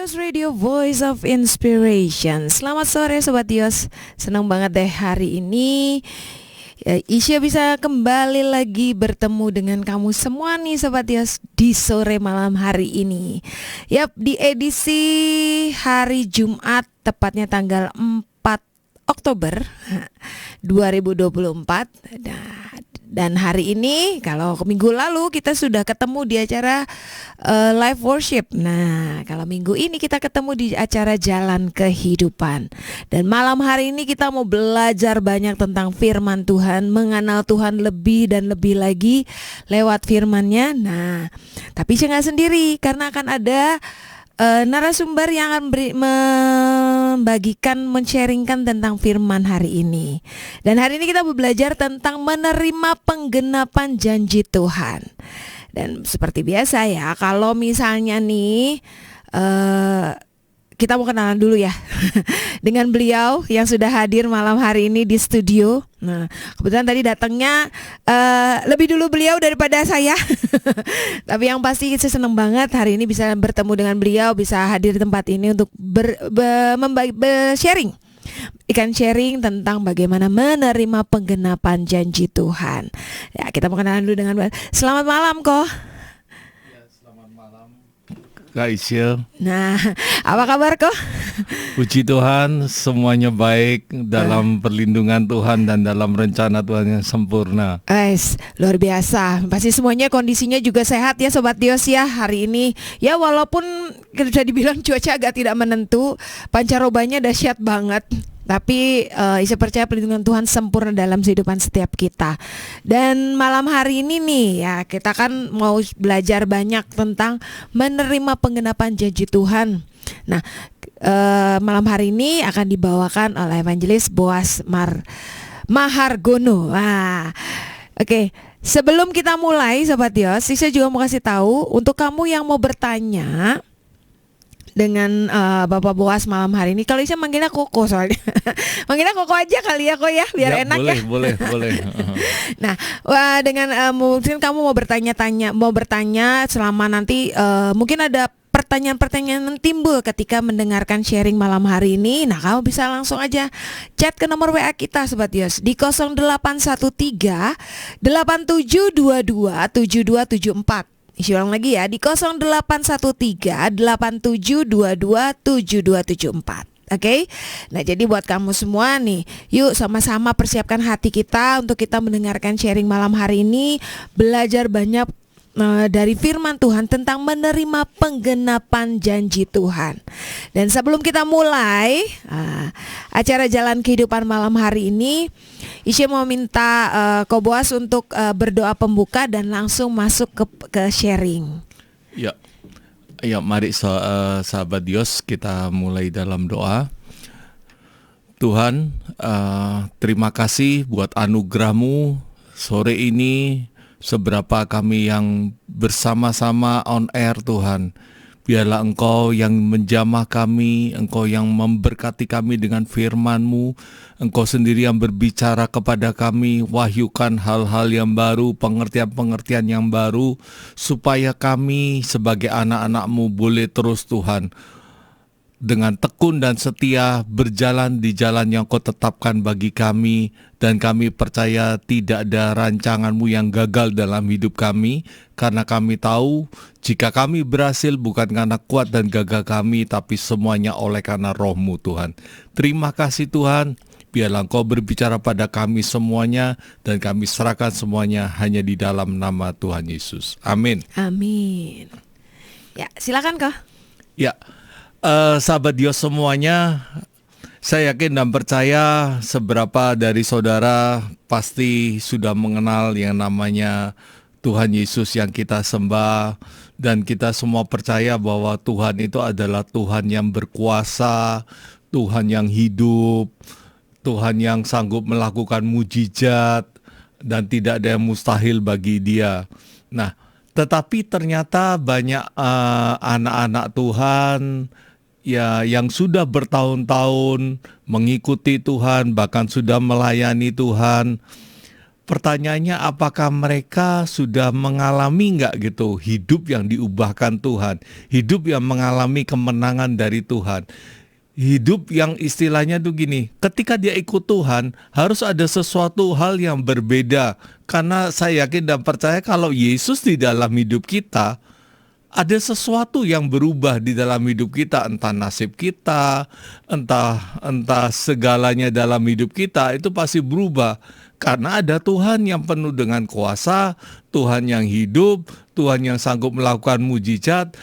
Yos Radio Voice of Inspiration. Selamat sore Sobat Yos. Senang banget deh hari ini Isya bisa kembali lagi bertemu dengan kamu semua nih Sobat Yos di sore malam hari ini. Yap, di edisi hari Jumat tepatnya tanggal 4 Oktober 2024. Dan hari ini, kalau minggu lalu kita sudah ketemu di acara live worship. Nah, kalau minggu ini kita ketemu di acara Jalan Kehidupan. Dan malam hari ini kita mau belajar banyak tentang firman Tuhan, mengenal Tuhan lebih dan lebih lagi lewat firman-Nya. Nah, tapi saya nggak sendiri karena akan ada narasumber yang akan membagikan, men-sharingkan tentang firman hari ini. Dan hari ini kita belajar tentang menerima penggenapan janji Tuhan. Dan seperti biasa ya, kalau misalnya nih kita mau kenalan dulu ya dengan beliau yang sudah hadir malam hari ini di studio. Nah, kebetulan tadi datangnya lebih dulu beliau daripada saya. Tapi yang pasti saya senang banget hari ini bisa bertemu dengan beliau, bisa hadir di tempat ini untuk sharing. Ikan sharing tentang bagaimana menerima penggenapan janji Tuhan. Ya, kita mau kenalan dulu dengan selamat malam kok. Kak Isya. Nah, apa kabar kok? Puji Tuhan, semuanya baik dalam perlindungan Tuhan dan dalam rencana Tuhan yang sempurna. Luar biasa. Pasti semuanya kondisinya juga sehat ya Sobat Yos ya hari ini. Ya walaupun bisa dibilang cuaca agak tidak menentu, pancarobanya dahsyat banget. Tapi saya percaya perlindungan Tuhan sempurna dalam kehidupan setiap kita. Dan malam hari ini nih ya kita kan mau belajar banyak tentang menerima penggenapan janji Tuhan. Nah malam hari ini akan dibawakan oleh Evangelis Boas Mahargono. Oke. Sebelum kita mulai Sobat Yos, saya juga mau kasih tahu untuk kamu yang mau bertanya dengan Bapak Boas malam hari ini. Kalau Isya manggilnya Koko soalnya. Manggilnya Koko aja kali ya kok ya, biar enak boleh, ya. Boleh. Nah, dengan mungkin kamu mau bertanya selama nanti mungkin ada pertanyaan-pertanyaan yang timbul ketika mendengarkan sharing malam hari ini. Nah, kamu bisa langsung aja chat ke nomor WA kita Sobat Yos di 0813 8722 7274. Isi ulang lagi ya di 0813 8722 7274. Oke. Nah, jadi buat kamu semua nih, yuk sama-sama persiapkan hati kita untuk kita mendengarkan sharing malam hari ini, belajar banyak dari firman Tuhan tentang menerima penggenapan janji Tuhan. Dan sebelum kita mulai acara Jalan Kehidupan malam hari ini, Isya mau minta Ko Boas untuk berdoa pembuka dan langsung masuk ke sharing. Ya, mari sahabat Yos kita mulai dalam doa. Tuhan, terima kasih buat anugerah-Mu sore ini. Seberapa kami yang bersama-sama on air Tuhan, biarlah Engkau yang menjamah kami, Engkau yang memberkati kami dengan firman-Mu, Engkau sendiri yang berbicara kepada kami, wahyukan hal-hal yang baru, pengertian-pengertian yang baru, supaya kami sebagai anak-anak-Mu boleh terus Tuhan, dengan tekun dan setia berjalan di jalan yang Kau tetapkan bagi kami. Dan kami percaya tidak ada rancangan-Mu yang gagal dalam hidup kami. Karena kami tahu jika kami berhasil bukan karena kuat dan gagah kami, tapi semuanya oleh karena Roh-Mu Tuhan. Terima kasih Tuhan. Biarlah Engkau berbicara pada kami semuanya. Dan kami serahkan semuanya hanya di dalam nama Tuhan Yesus. Amin. Amin. Ya, silakan Kak. Ya. Sahabat Dios semuanya, saya yakin dan percaya seberapa dari saudara pasti sudah mengenal yang namanya Tuhan Yesus yang kita sembah. Dan kita semua percaya bahwa Tuhan itu adalah Tuhan yang berkuasa, Tuhan yang hidup, Tuhan yang sanggup melakukan mujizat, dan tidak ada yang mustahil bagi Dia. Nah, tetapi ternyata banyak anak-anak Tuhan ya yang sudah bertahun-tahun mengikuti Tuhan, bahkan sudah melayani Tuhan, pertanyaannya apakah mereka sudah mengalami nggak gitu hidup yang diubahkan Tuhan, hidup yang mengalami kemenangan dari Tuhan. Hidup yang istilahnya tuh gini, ketika dia ikut Tuhan harus ada sesuatu hal yang berbeda. Karena saya yakin dan percaya kalau Yesus di dalam hidup kita, ada sesuatu yang berubah di dalam hidup kita, entah nasib kita, entah segalanya dalam hidup kita itu pasti berubah. Karena ada Tuhan yang penuh dengan kuasa, Tuhan yang hidup, Tuhan yang sanggup melakukan mujizat,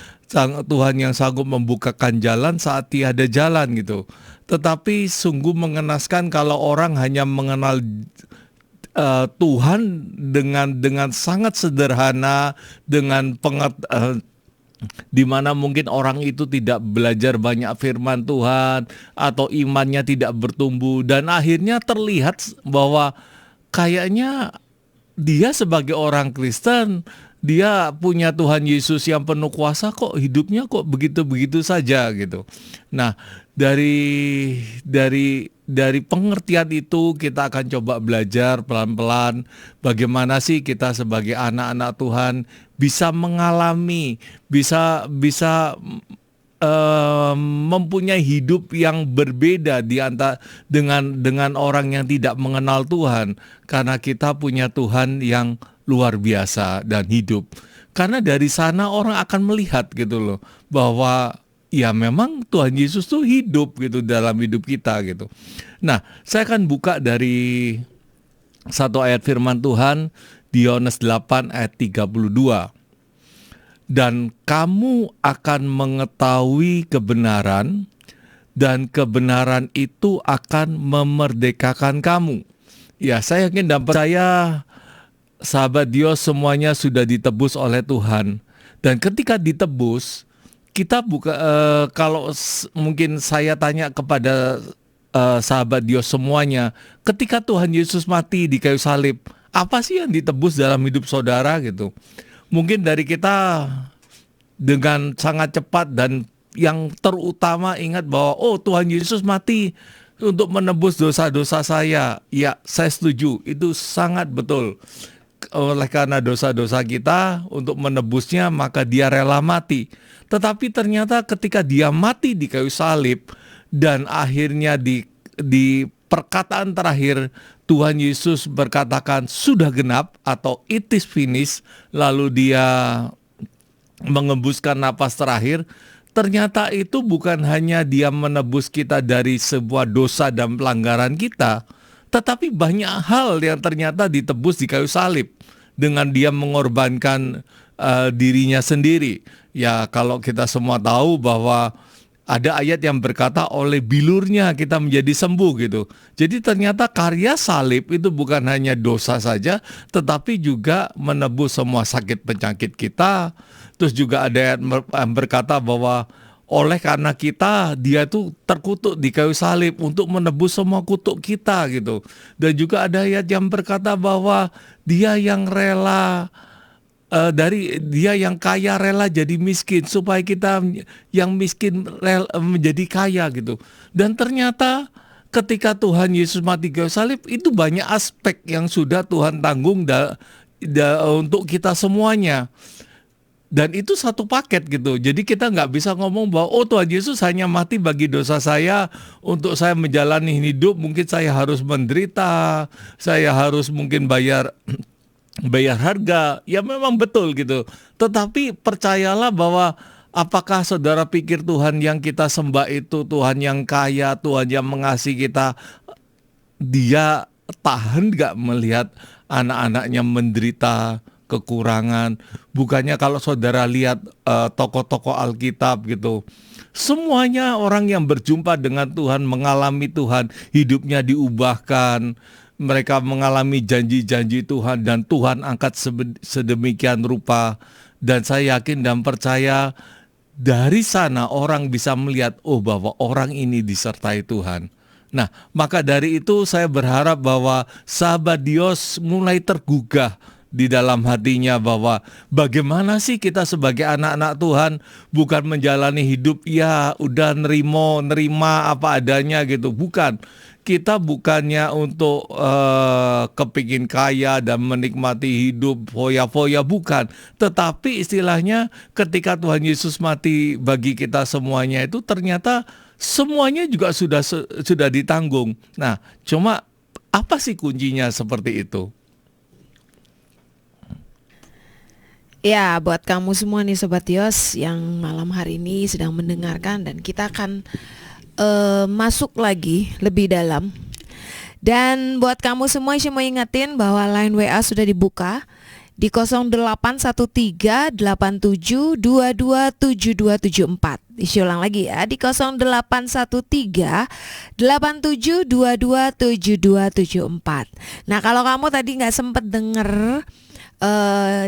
Tuhan yang sanggup membukakan jalan saat tiada jalan gitu. Tetapi sungguh mengenaskan kalau orang hanya mengenal Tuhan dengan sangat sederhana, dengan di mana mungkin orang itu tidak belajar banyak firman Tuhan atau imannya tidak bertumbuh, dan akhirnya terlihat bahwa kayaknya dia sebagai orang Kristen, dia punya Tuhan Yesus yang penuh kuasa, kok hidupnya kok begitu-begitu saja gitu. Nah, dari pengertian itu kita akan coba belajar pelan-pelan bagaimana sih kita sebagai anak-anak Tuhan bisa mengalami, bisa mempunyai hidup yang berbeda di antara dengan orang yang tidak mengenal Tuhan, karena kita punya Tuhan yang luar biasa dan hidup. Karena dari sana orang akan melihat gitu loh bahwa ya memang Tuhan Yesus tuh hidup gitu dalam hidup kita gitu. Nah, saya akan buka dari satu ayat firman Tuhan di Yohanes 8 ayat 32. Dan kamu akan mengetahui kebenaran, dan kebenaran itu akan memerdekakan kamu. Ya, saya yakin dan percaya sahabat Dios semuanya sudah ditebus oleh Tuhan. Dan ketika ditebus, kita kalau mungkin saya tanya kepada sahabat Dios semuanya, ketika Tuhan Yesus mati di kayu salib, apa sih yang ditebus dalam hidup saudara gitu? Mungkin dari kita dengan sangat cepat dan yang terutama ingat bahwa Tuhan Yesus mati untuk menebus dosa-dosa saya. Ya, saya setuju, itu sangat betul. Oleh karena dosa-dosa kita, untuk menebusnya maka dia rela mati. Tetapi ternyata ketika dia mati di kayu salib dan akhirnya di perkataan terakhir Tuhan Yesus berkatakan sudah genap atau it is finished, lalu dia mengembuskan napas terakhir. Ternyata itu bukan hanya dia menebus kita dari sebuah dosa dan pelanggaran kita, tetapi banyak hal yang ternyata ditebus di kayu salib dengan dia mengorbankan dirinya sendiri. Ya, kalau kita semua tahu bahwa ada ayat yang berkata oleh bilurnya kita menjadi sembuh gitu. Jadi ternyata karya salib itu bukan hanya dosa saja, tetapi juga menebus semua sakit penyakit kita. Terus juga ada ayat yang berkata bahwa oleh karena kita, dia tuh terkutuk di kayu salib untuk menebus semua kutuk kita gitu. Dan juga ada ayat yang berkata bahwa dia yang rela dari dia yang kaya rela jadi miskin supaya kita yang miskin menjadi kaya gitu. Dan ternyata ketika Tuhan Yesus mati kayu salib itu banyak aspek yang sudah Tuhan tanggung untuk kita semuanya. Dan itu satu paket gitu. Jadi kita nggak bisa ngomong bahwa Tuhan Yesus hanya mati bagi dosa saya, untuk saya menjalani hidup mungkin saya harus menderita, saya harus mungkin bayar harga. Ya memang betul gitu. Tetapi percayalah bahwa apakah saudara pikir Tuhan yang kita sembah itu Tuhan yang kaya, Tuhan yang mengasihi kita, dia tahan gak melihat anak-anaknya menderita kekurangan? Bukannya kalau saudara lihat tokoh-tokoh Alkitab gitu, semuanya orang yang berjumpa dengan Tuhan, mengalami Tuhan, hidupnya diubahkan. Mereka mengalami janji-janji Tuhan dan Tuhan angkat sedemikian rupa. Dan saya yakin dan percaya dari sana orang bisa melihat bahwa orang ini disertai Tuhan. Nah, maka dari itu saya berharap bahwa sahabat Dios mulai tergugah di dalam hatinya bahwa bagaimana sih kita sebagai anak-anak Tuhan bukan menjalani hidup ya udah nerima apa adanya gitu. Bukan. kita bukannya untuk kepingin kaya dan menikmati hidup foya-foya, bukan. Tetapi istilahnya ketika Tuhan Yesus mati bagi kita semuanya itu ternyata semuanya juga sudah ditanggung. Nah, cuma apa sih kuncinya seperti itu? Ya, buat kamu semua nih Sobat Yos yang malam hari ini sedang mendengarkan, dan kita akan masuk lagi lebih dalam. Dan buat kamu semua yang mau ingetin bahwa line WA sudah dibuka di 081387227274. Isi ulang lagi ya, di 081387227274. Nah, kalau kamu tadi nggak sempet denger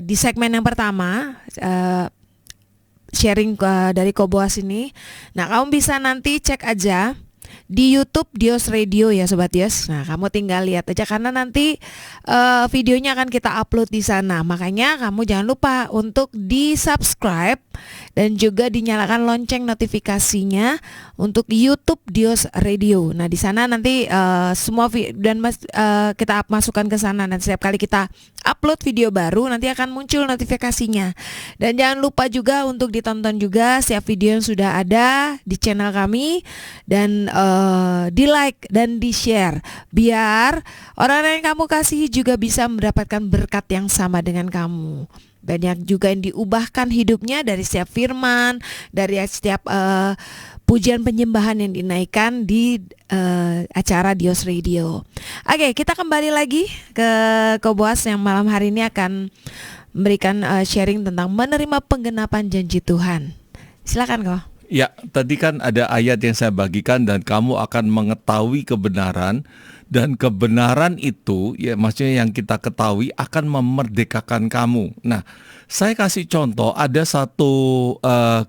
di segmen yang pertama sharing dari Koboas ini, nah kamu bisa nanti cek aja di YouTube Dios Radio ya Sobat Dios. Nah, kamu tinggal lihat aja karena nanti videonya akan kita upload di sana. Makanya kamu jangan lupa untuk di-subscribe dan juga dinyalakan lonceng notifikasinya untuk YouTube Dios Radio. Nah, di sana nanti semua kita masukkan ke sana, dan setiap kali kita upload video baru nanti akan muncul notifikasinya. Dan jangan lupa juga untuk ditonton juga setiap video yang sudah ada di channel kami, dan di like dan di share biar orang-orang yang kamu kasihi juga bisa mendapatkan berkat yang sama dengan kamu. Banyak juga yang diubahkan hidupnya dari setiap firman, dari setiap pujian penyembahan yang dinaikkan di acara Dios Radio. Oke, kita kembali lagi ke Koboas yang malam hari ini akan memberikan sharing tentang menerima penggenapan janji Tuhan. Silakan Ko. Ya, tadi kan ada ayat yang saya bagikan, dan kamu akan mengetahui kebenaran, dan kebenaran itu ya maksudnya yang kita ketahui akan memerdekakan kamu. Nah, saya kasih contoh, ada satu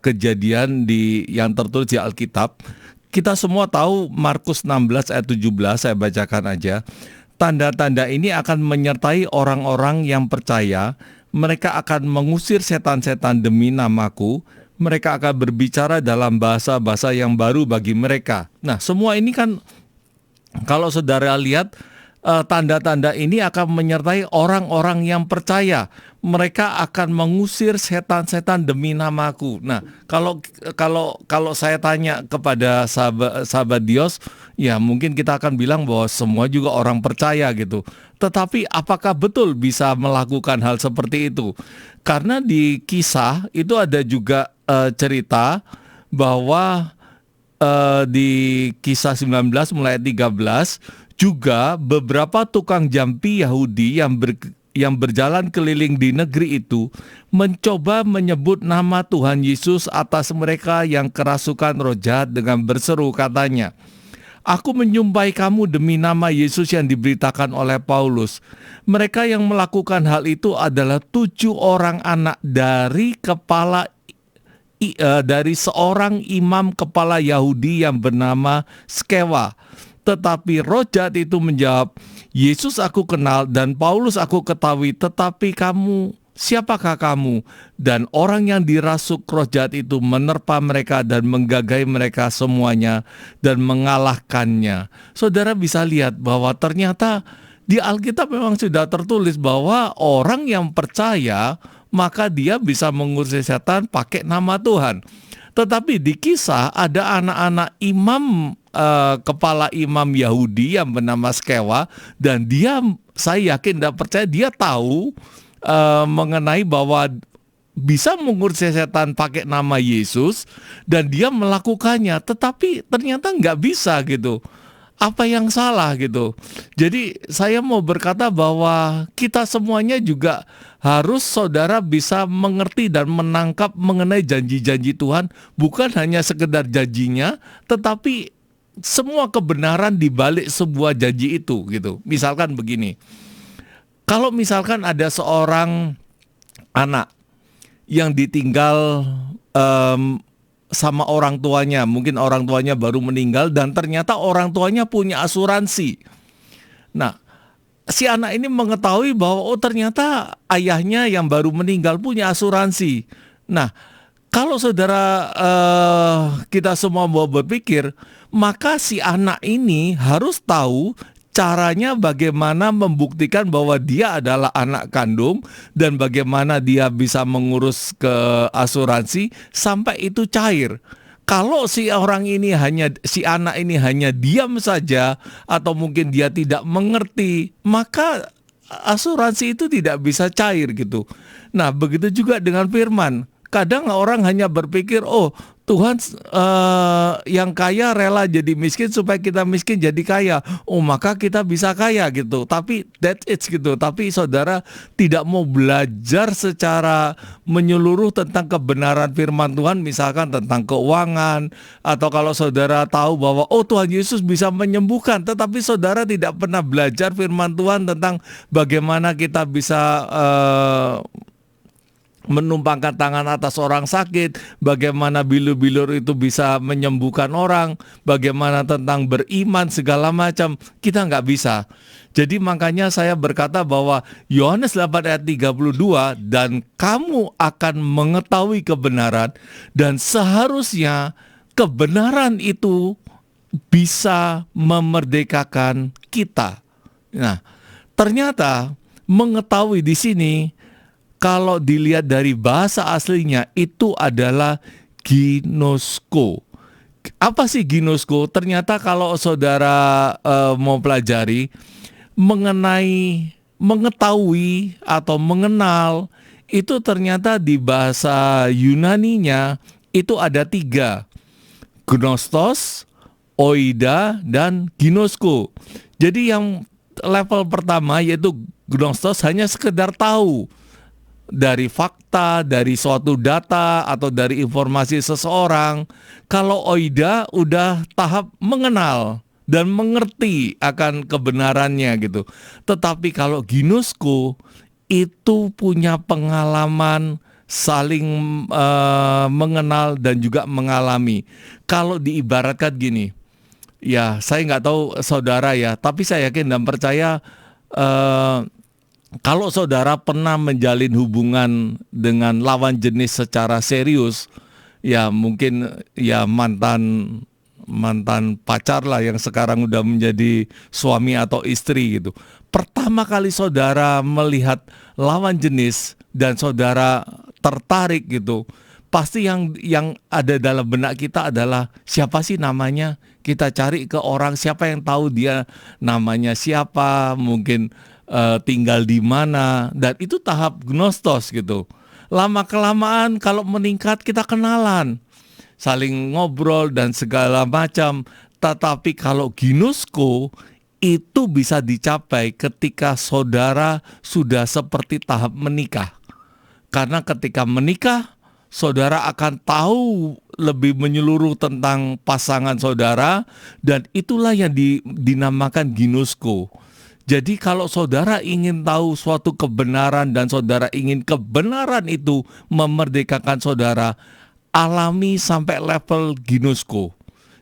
kejadian yang tertulis di Alkitab. Kita semua tahu Markus 16 ayat 17, saya bacakan aja. Tanda-tanda ini akan menyertai orang-orang yang percaya. Mereka akan mengusir setan-setan demi namaku. Mereka akan berbicara dalam bahasa-bahasa yang baru bagi mereka. Nah, semua ini kan kalau saudara lihat, tanda-tanda ini akan menyertai orang-orang yang percaya. Mereka akan mengusir setan-setan demi namaku. Nah, kalau saya tanya kepada sahabat Dios, ya mungkin kita akan bilang bahwa semua juga orang percaya gitu. Tetapi apakah betul bisa melakukan hal seperti itu? Karena di Kisah itu ada juga cerita bahwa di Kisah 19 mulai ayat 13 juga beberapa tukang jampi Yahudi yang berjalan keliling di negeri itu mencoba menyebut nama Tuhan Yesus atas mereka yang kerasukan roh jahat dengan berseru, katanya, "Aku menyumpahi kamu demi nama Yesus yang diberitakan oleh Paulus." Mereka yang melakukan hal itu adalah 7 orang anak dari seorang imam kepala Yahudi yang bernama Skewa. Tetapi roh jahat itu menjawab, "Yesus aku kenal dan Paulus aku ketahui, tetapi kamu, siapakah kamu?" Dan orang yang dirasuk roh jahat itu menerpa mereka dan menggagahi mereka semuanya dan mengalahkannya. Saudara bisa lihat bahwa ternyata di Alkitab memang sudah tertulis bahwa orang yang percaya maka dia bisa mengusir setan pakai nama Tuhan. Tetapi di Kisah ada anak-anak imam, kepala imam Yahudi yang bernama Skewa, dan dia, saya yakin tidak percaya, dia tahu mengenai bahwa bisa mengusir setan pakai nama Yesus, dan dia melakukannya, tetapi ternyata nggak bisa gitu. Apa yang salah gitu? Jadi saya mau berkata bahwa kita semuanya juga harus, saudara, bisa mengerti dan menangkap mengenai janji-janji Tuhan, bukan hanya sekedar janjinya, tetapi semua kebenaran di balik sebuah janji itu gitu. Misalkan begini, kalau misalkan ada seorang anak yang ditinggal sama orang tuanya, mungkin orang tuanya baru meninggal dan ternyata orang tuanya punya asuransi. Nah, si anak ini mengetahui bahwa ternyata ayahnya yang baru meninggal punya asuransi. Nah, Kalau saudara kita semua mau berpikir, maka si anak ini harus tahu caranya bagaimana membuktikan bahwa dia adalah anak kandung dan bagaimana dia bisa mengurus ke asuransi sampai itu cair. Kalau si anak ini hanya diam saja atau mungkin dia tidak mengerti, maka asuransi itu tidak bisa cair gitu. Nah, begitu juga dengan firman. Kadang orang hanya berpikir, oh Tuhan yang kaya rela jadi miskin supaya kita miskin jadi kaya. Oh maka kita bisa kaya gitu. Tapi that's it gitu. Tapi saudara tidak mau belajar secara menyeluruh tentang kebenaran firman Tuhan. Misalkan tentang keuangan. Atau kalau saudara tahu bahwa oh Tuhan Yesus bisa menyembuhkan. Tetapi saudara tidak pernah belajar firman Tuhan tentang bagaimana kita bisa menumpangkan tangan atas orang sakit, bagaimana bilur-bilur itu bisa menyembuhkan orang, bagaimana tentang beriman segala macam, kita nggak bisa. Jadi makanya saya berkata bahwa Yohanes 8 ayat 32, dan kamu akan mengetahui kebenaran, dan seharusnya kebenaran itu bisa memerdekakan kita. Nah, ternyata mengetahui di sini, kalau dilihat dari bahasa aslinya itu adalah ginosko. Apa sih ginosko? Ternyata kalau saudara mau pelajari mengenai mengetahui atau mengenal, itu ternyata di bahasa Yunaninya itu ada 3. Gnostos, oida, dan ginosko. Jadi yang level pertama yaitu gnostos hanya sekedar tahu dari fakta, dari suatu data, atau dari informasi seseorang. Kalau oida udah tahap mengenal dan mengerti akan kebenarannya gitu. Tetapi kalau ginosko itu punya pengalaman saling mengenal dan juga mengalami. Kalau diibaratkan gini, ya saya nggak tahu saudara ya, tapi saya yakin dan percaya kalau saudara pernah menjalin hubungan dengan lawan jenis secara serius, ya mungkin ya mantan pacar lah yang sekarang udah menjadi suami atau istri gitu. Pertama kali saudara melihat lawan jenis dan saudara tertarik gitu, pasti yang ada dalam benak kita adalah siapa sih namanya? Kita cari ke orang, siapa yang tahu dia namanya siapa, mungkin tinggal di mana, dan itu tahap gnostos gitu. Lama-kelamaan kalau meningkat kita kenalan, saling ngobrol dan segala macam. Tetapi kalau ginosko itu bisa dicapai ketika saudara sudah seperti tahap menikah. Karena ketika menikah, saudara akan tahu lebih menyeluruh tentang pasangan saudara, dan itulah yang dinamakan ginosko. Jadi kalau saudara ingin tahu suatu kebenaran dan saudara ingin kebenaran itu memerdekakan saudara, alami sampai level ginosko.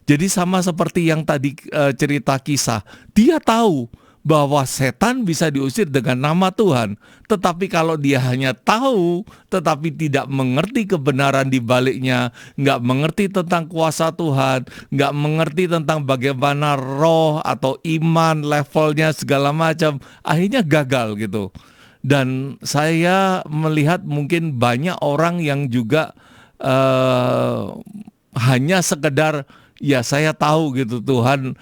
Jadi sama seperti yang tadi cerita kisah, dia tahu bahwa setan bisa diusir dengan nama Tuhan. Tetapi kalau dia hanya tahu tetapi tidak mengerti kebenaran di baliknya, nggak mengerti tentang kuasa Tuhan, nggak mengerti tentang bagaimana roh atau iman levelnya segala macam, akhirnya gagal gitu. Dan saya melihat mungkin banyak orang yang juga hanya sekedar ya saya tahu gitu Tuhan,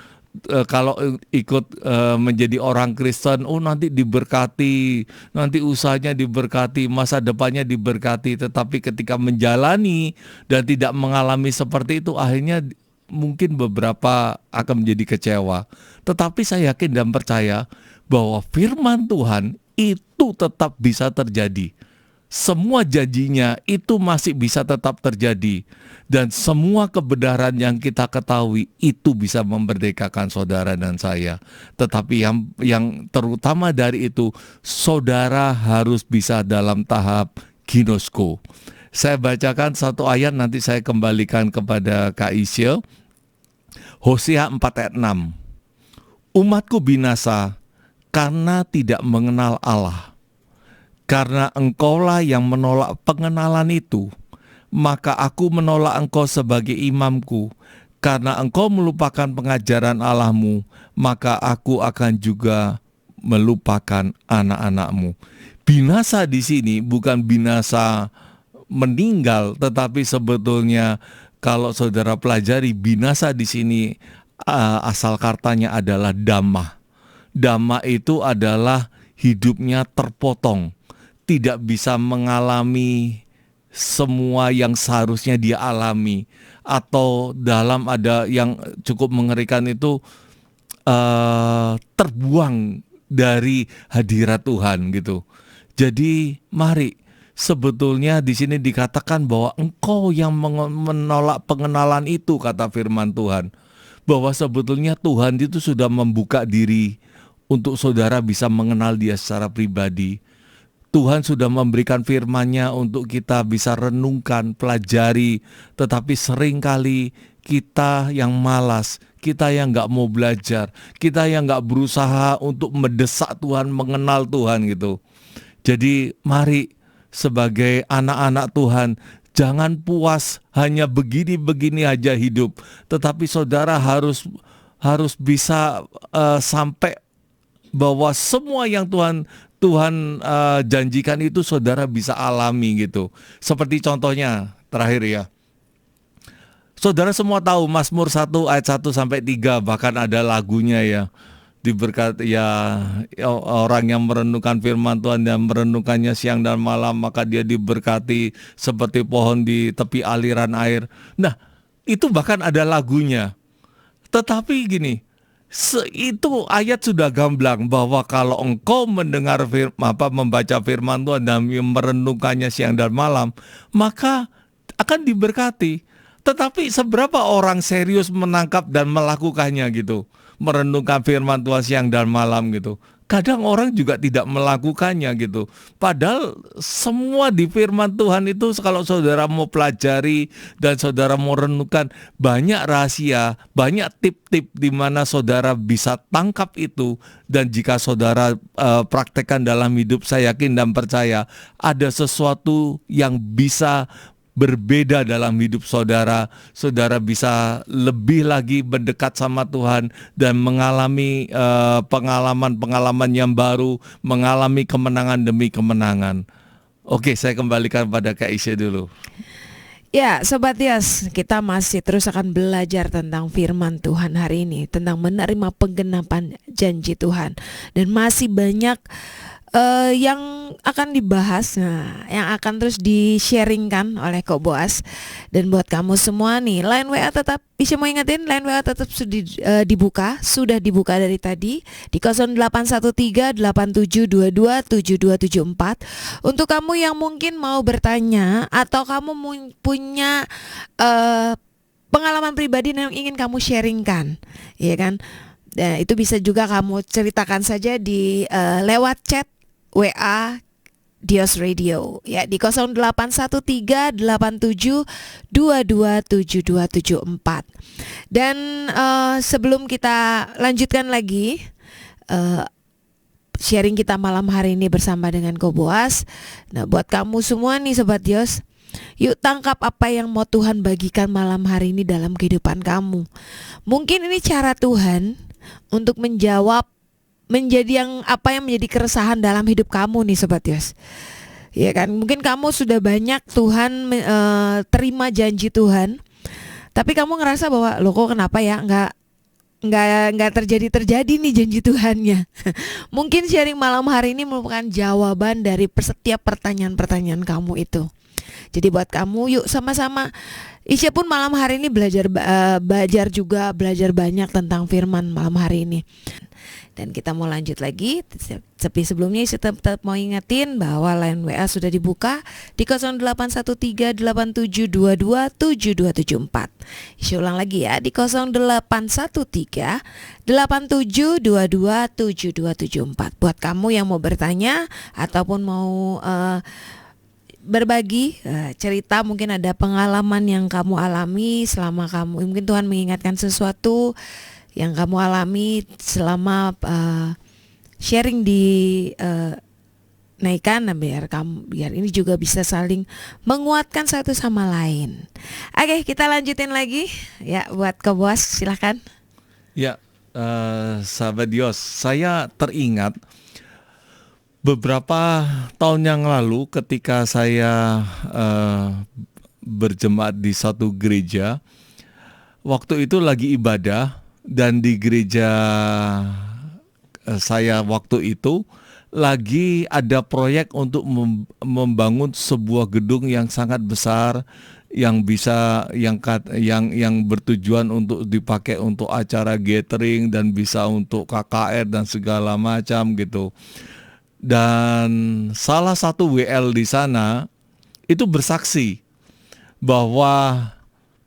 kalau ikut menjadi orang Kristen, oh nanti diberkati, nanti usahanya diberkati, masa depannya diberkati. Tetapi ketika menjalani dan tidak mengalami seperti itu, akhirnya mungkin beberapa akan menjadi kecewa. Tetapi saya yakin dan percaya bahwa firman Tuhan itu tetap bisa terjadi. Semua janjinya itu masih bisa tetap terjadi. Dan semua kebenaran yang kita ketahui itu bisa memerdekakan saudara dan saya. Tetapi yang terutama dari itu, saudara harus bisa dalam tahap ginosko. Saya bacakan satu ayat, nanti saya kembalikan kepada Kak Isya. Hosea 4 ayat 6. Umatku binasa karena tidak mengenal Allah. Karena engkaulah yang menolak pengenalan itu, maka aku menolak engkau sebagai imamku. Karena engkau melupakan pengajaran Allahmu, maka aku akan juga melupakan anak-anakmu. Binasa di sini bukan binasa meninggal, tetapi sebetulnya kalau saudara pelajari, binasa di sini asal katanya adalah dhamma. Dhamma itu adalah hidupnya terpotong, tidak bisa mengalami semua yang seharusnya dia alami. Atau dalam ada yang cukup mengerikan itu terbuang dari hadirat Tuhan gitu. Jadi mari, sebetulnya di sini dikatakan bahwa engkau yang menolak pengenalan itu, kata firman Tuhan. Bahwa sebetulnya Tuhan itu sudah membuka diri untuk saudara bisa mengenal Dia secara pribadi. Tuhan sudah memberikan firman-Nya untuk kita bisa renungkan, pelajari. Tetapi seringkali kita yang malas, kita yang gak mau belajar, kita yang gak berusaha untuk mendesak Tuhan, mengenal Tuhan gitu. Jadi mari sebagai anak-anak Tuhan, jangan puas hanya begini-begini aja hidup. Tetapi saudara harus bisa sampai bahwa semua yang Tuhan janjikan itu saudara bisa alami gitu. Seperti contohnya terakhir ya, saudara semua tahu Mazmur 1 ayat 1 sampai 3, bahkan ada lagunya ya. Diberkati ya orang yang merenungkan firman Tuhan dan merenungkannya siang dan malam, maka dia diberkati seperti pohon di tepi aliran air. Nah, itu bahkan ada lagunya. Tetapi gini, itu ayat sudah gamblang bahwa kalau engkau mendengar membaca firman Tuhan dan merenungkannya siang dan malam, maka akan diberkati. Tetapi seberapa orang serius menangkap dan melakukannya gitu, merenungkan firman Tuhan siang dan malam gitu. Kadang orang juga tidak melakukannya gitu. Padahal semua di firman Tuhan itu kalau saudara mau pelajari dan saudara mau renungkan, banyak rahasia, banyak tip-tip di mana saudara bisa tangkap itu. Dan jika saudara praktekkan dalam hidup, saya yakin dan percaya ada sesuatu yang bisa berbeda dalam hidup saudara. Saudara bisa lebih lagi mendekat sama Tuhan dan mengalami pengalaman-pengalaman yang baru, mengalami kemenangan demi kemenangan. Oke, saya kembalikan pada Kak Isya dulu. Ya, Sobat Yos, kita masih terus akan belajar tentang firman Tuhan hari ini, tentang menerima penggenapan janji Tuhan. Dan masih banyak yang akan dibahas, yang akan terus di-sharingkan oleh Kok Boas. Dan buat kamu semua nih, line WA tetap, bisa mau ingetin, line WA tetap sudah dibuka dari tadi di 081387227274. Untuk kamu yang mungkin mau bertanya atau kamu punya pengalaman pribadi yang ingin kamu sharingkan, ya kan? Dan itu bisa juga kamu ceritakan saja di lewat chat WA Dios Radio ya di 081387227274. Dan sebelum kita lanjutkan lagi sharing kita malam hari ini bersama dengan Ko Boas. Nah, buat kamu semua nih Sobat Dios, yuk tangkap apa yang mau Tuhan bagikan malam hari ini dalam kehidupan kamu. Mungkin ini cara Tuhan untuk menjawab menjadi yang menjadi keresahan dalam hidup kamu nih Sobat Yos. Ya kan, mungkin kamu sudah banyak Tuhan terima janji Tuhan, tapi kamu ngerasa bahwa loh kok kenapa ya nggak terjadi nih janji Tuhannya. Mungkin sharing malam hari ini merupakan jawaban dari setiap pertanyaan-pertanyaan kamu itu. Jadi buat kamu, yuk sama-sama. Isya pun malam hari ini belajar banyak tentang firman malam hari ini. Dan kita mau lanjut lagi. Tapi sebelumnya Isya tetap mau ingetin bahwa line WA sudah dibuka di 081387227274. Isya ulang lagi ya, di 081387227274. Buat kamu yang mau bertanya ataupun mau berbagi cerita, mungkin ada pengalaman yang kamu alami selama mungkin Tuhan mengingatkan sesuatu yang kamu alami selama sharing di naikkan, nah, biar ini juga bisa saling menguatkan satu sama lain. Oke, kita lanjutin lagi ya, buat ke bos, silahkan. Ya, sahabat Dios, saya teringat beberapa tahun yang lalu ketika saya berjemaat di satu gereja. Waktu itu lagi ibadah, dan di gereja saya waktu itu lagi ada proyek untuk membangun sebuah gedung yang sangat besar, yang bisa yang bertujuan untuk dipakai untuk acara gathering dan bisa untuk KKR dan segala macam gitu. Dan salah satu WL di sana itu bersaksi bahwa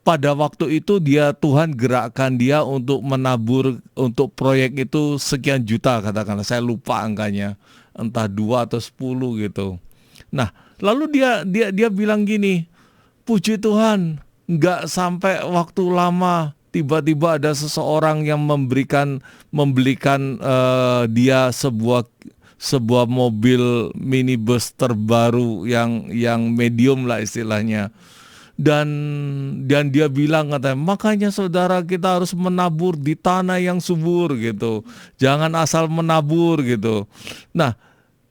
pada waktu itu Tuhan gerakkan dia untuk menabur untuk proyek itu sekian juta, katakanlah, saya lupa angkanya, entah 2 atau 10 gitu. Nah, lalu dia bilang gini, puji Tuhan, nggak sampai waktu lama tiba-tiba ada seseorang yang membelikan dia sebuah mobil minibus terbaru yang medium lah istilahnya. Dan dia bilang, katanya, makanya saudara, kita harus menabur di tanah yang subur gitu. Jangan asal menabur gitu. Nah,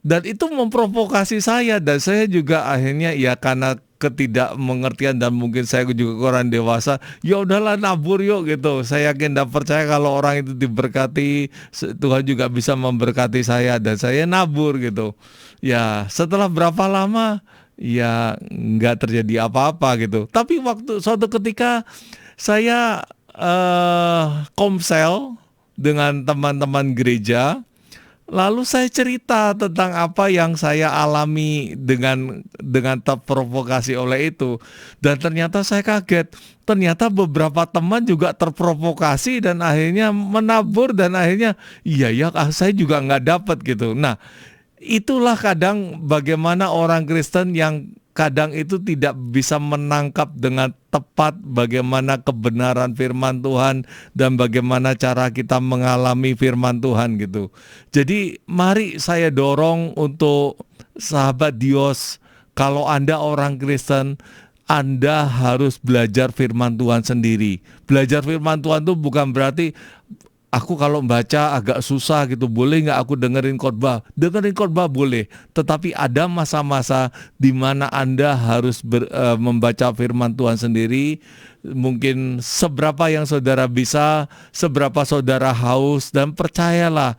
dan itu memprovokasi saya, dan saya juga akhirnya ya karena ketidakmengertian dan mungkin saya juga kurang dewasa, ya udahlah nabur yuk gitu. Saya yakin dan percaya kalau orang itu diberkati, Tuhan juga bisa memberkati saya, dan saya nabur gitu. Ya, setelah berapa lama ya nggak terjadi apa-apa gitu. Tapi suatu ketika saya komsel dengan teman-teman gereja, lalu saya cerita tentang apa yang saya alami dengan terprovokasi oleh itu. Dan ternyata saya kaget, ternyata beberapa teman juga terprovokasi dan akhirnya menabur, dan akhirnya iya ya, saya juga nggak dapat gitu. Nah, itulah kadang bagaimana orang Kristen yang kadang itu tidak bisa menangkap dengan tepat bagaimana kebenaran firman Tuhan dan bagaimana cara kita mengalami firman Tuhan gitu. Jadi mari saya dorong untuk sahabat Dios, kalau Anda orang Kristen, Anda harus belajar firman Tuhan sendiri. Belajar firman Tuhan itu bukan berarti aku kalau baca agak susah gitu, boleh nggak aku dengerin khotbah? Dengerin khotbah boleh, tetapi ada masa-masa di mana Anda harus membaca firman Tuhan sendiri. Mungkin seberapa yang saudara bisa, seberapa saudara haus, dan percayalah,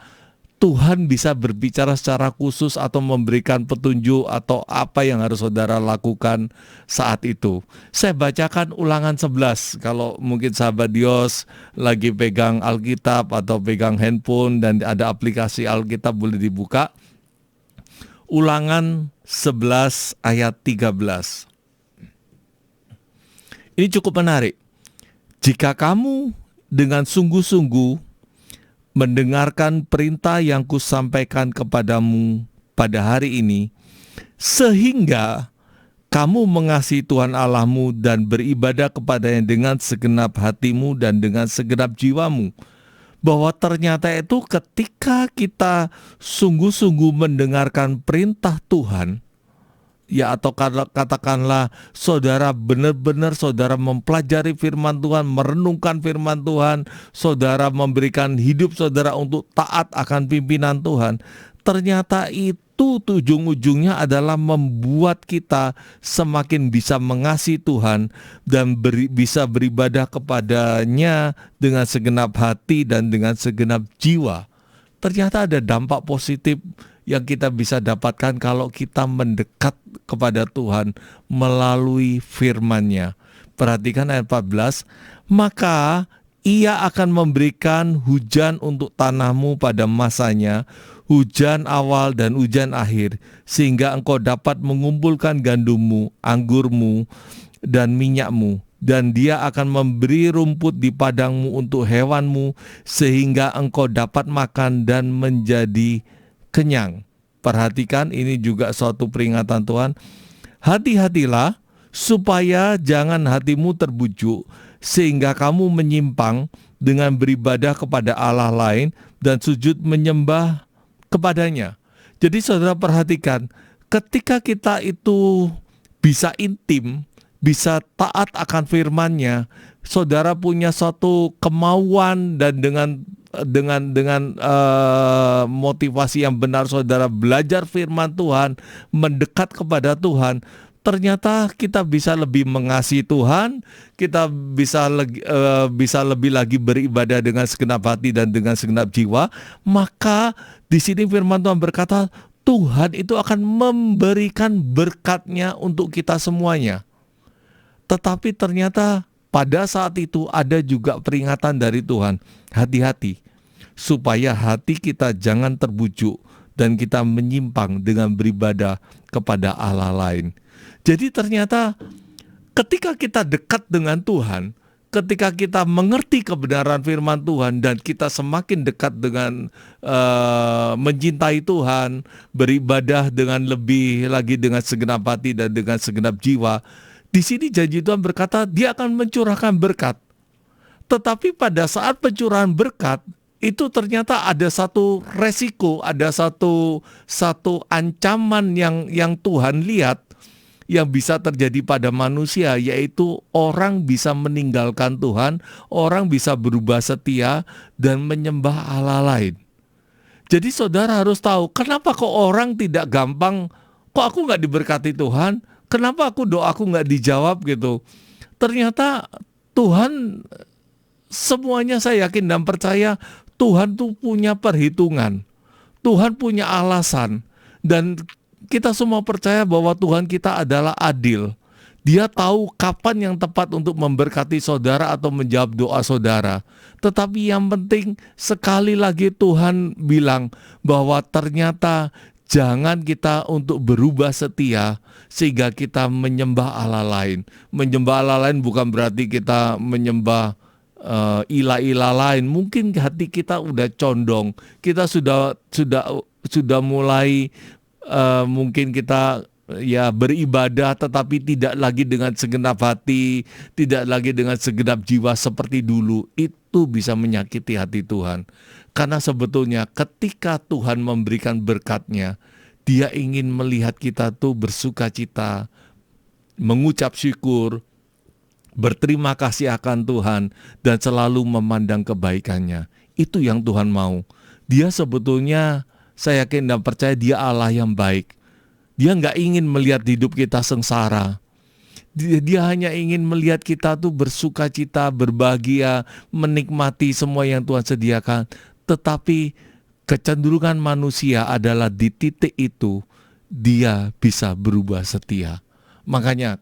Tuhan bisa berbicara secara khusus atau memberikan petunjuk atau apa yang harus saudara lakukan saat itu. Saya bacakan Ulangan 11, kalau mungkin sahabat Dios lagi pegang Alkitab atau pegang handphone dan ada aplikasi Alkitab, boleh dibuka. Ulangan 11 ayat 13. Ini cukup menarik. Jika kamu dengan sungguh-sungguh mendengarkan perintah yang kusampaikan kepadamu pada hari ini, sehingga kamu mengasihi Tuhan Allahmu dan beribadah kepadanya dengan segenap hatimu dan dengan segenap jiwamu. Bahwa ternyata itu ketika kita sungguh-sungguh mendengarkan perintah Tuhan, ya, atau katakanlah saudara benar-benar saudara mempelajari firman Tuhan, merenungkan firman Tuhan, saudara memberikan hidup saudara untuk taat akan pimpinan Tuhan, ternyata itu ujung-ujungnya adalah membuat kita semakin bisa mengasihi Tuhan dan bisa beribadah kepadanya dengan segenap hati dan dengan segenap jiwa. Ternyata ada dampak positif yang kita bisa dapatkan kalau kita mendekat kepada Tuhan melalui firman-Nya. Perhatikan ayat 14, maka Ia akan memberikan hujan untuk tanahmu pada masanya, hujan awal dan hujan akhir, sehingga engkau dapat mengumpulkan gandummu, anggurmu, dan minyakmu. Dan Dia akan memberi rumput di padangmu untuk hewanmu, sehingga engkau dapat makan dan menjadi kenyang. Perhatikan, ini juga suatu peringatan Tuhan. Hati-hatilah supaya jangan hatimu terbujuk sehingga kamu menyimpang dengan beribadah kepada Allah lain dan sujud menyembah kepadanya. Jadi saudara perhatikan, ketika kita itu bisa intim, bisa taat akan firman-Nya, saudara punya suatu kemauan dan dengan motivasi yang benar saudara belajar firman Tuhan, mendekat kepada Tuhan, ternyata kita bisa lebih mengasihi Tuhan, kita bisa lebih lagi beribadah dengan segenap hati dan dengan segenap jiwa. Maka di sini firman Tuhan berkata, Tuhan itu akan memberikan berkat-Nya untuk kita semuanya. Tetapi ternyata pada saat itu ada juga peringatan dari Tuhan, hati-hati, supaya hati kita jangan terbujuk dan kita menyimpang dengan beribadah kepada Allah lain. Jadi ternyata ketika kita dekat dengan Tuhan, ketika kita mengerti kebenaran firman Tuhan dan kita semakin dekat dengan mencintai Tuhan, beribadah dengan lebih lagi dengan segenap hati dan dengan segenap jiwa, di sini janji Tuhan berkata Dia akan mencurahkan berkat. Tetapi pada saat pencurahan berkat itu ternyata ada satu resiko, ada satu ancaman yang Tuhan lihat yang bisa terjadi pada manusia, yaitu orang bisa meninggalkan Tuhan, orang bisa berubah setia dan menyembah Allah lain. Jadi saudara harus tahu, kenapa kok orang tidak gampang, kok aku nggak diberkati Tuhan, kenapa doaku nggak dijawab gitu. Ternyata Tuhan, semuanya saya yakin dan percaya, Tuhan tuh punya perhitungan, Tuhan punya alasan, dan kita semua percaya bahwa Tuhan kita adalah adil. Dia tahu kapan yang tepat untuk memberkati saudara atau menjawab doa saudara. Tetapi yang penting sekali lagi Tuhan bilang bahwa ternyata jangan kita untuk berubah setia sehingga kita menyembah Allah lain. Menyembah Allah lain bukan berarti kita menyembah ilah-ilah lain. Mungkin hati kita udah condong. Kita sudah mulai mungkin kita beribadah tetapi tidak lagi dengan segenap hati, tidak lagi dengan segenap jiwa seperti dulu. Itu bisa menyakiti hati Tuhan. Karena sebetulnya ketika Tuhan memberikan berkat-Nya, Dia ingin melihat kita tuh bersuka cita, mengucap syukur, berterima kasih akan Tuhan, dan selalu memandang kebaikan-Nya. Itu yang Tuhan mau. Dia sebetulnya, saya yakin dan percaya Dia Allah yang baik. Dia nggak ingin melihat hidup kita sengsara. Dia hanya ingin melihat kita tuh bersuka cita, berbahagia, menikmati semua yang Tuhan sediakan. Tetapi kecenderungan manusia adalah di titik itu dia bisa berubah setia. Makanya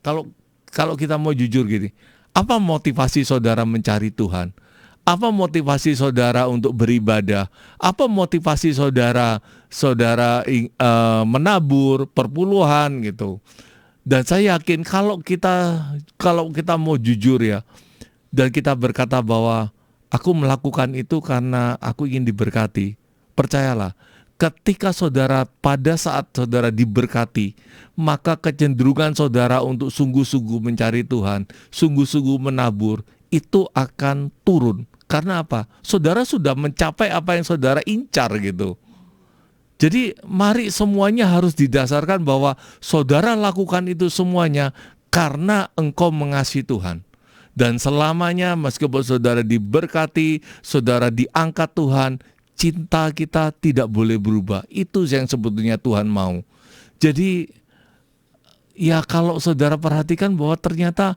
kalau kita mau jujur gini, apa motivasi saudara mencari Tuhan? Apa motivasi saudara untuk beribadah? Apa motivasi saudara menabur, perpuluhan gitu? Dan saya yakin kalau kita mau jujur ya, dan kita berkata bahwa aku melakukan itu karena aku ingin diberkati, percayalah, ketika pada saat saudara diberkati, maka kecenderungan saudara untuk sungguh-sungguh mencari Tuhan, sungguh-sungguh menabur, itu akan turun. Karena apa? Saudara sudah mencapai apa yang saudara incar gitu. Jadi mari semuanya harus didasarkan bahwa saudara lakukan itu semuanya karena engkau mengasihi Tuhan. Dan selamanya meskipun saudara diberkati, saudara diangkat Tuhan, cinta kita tidak boleh berubah. Itu yang sebetulnya Tuhan mau. Jadi ya kalau saudara perhatikan bahwa ternyata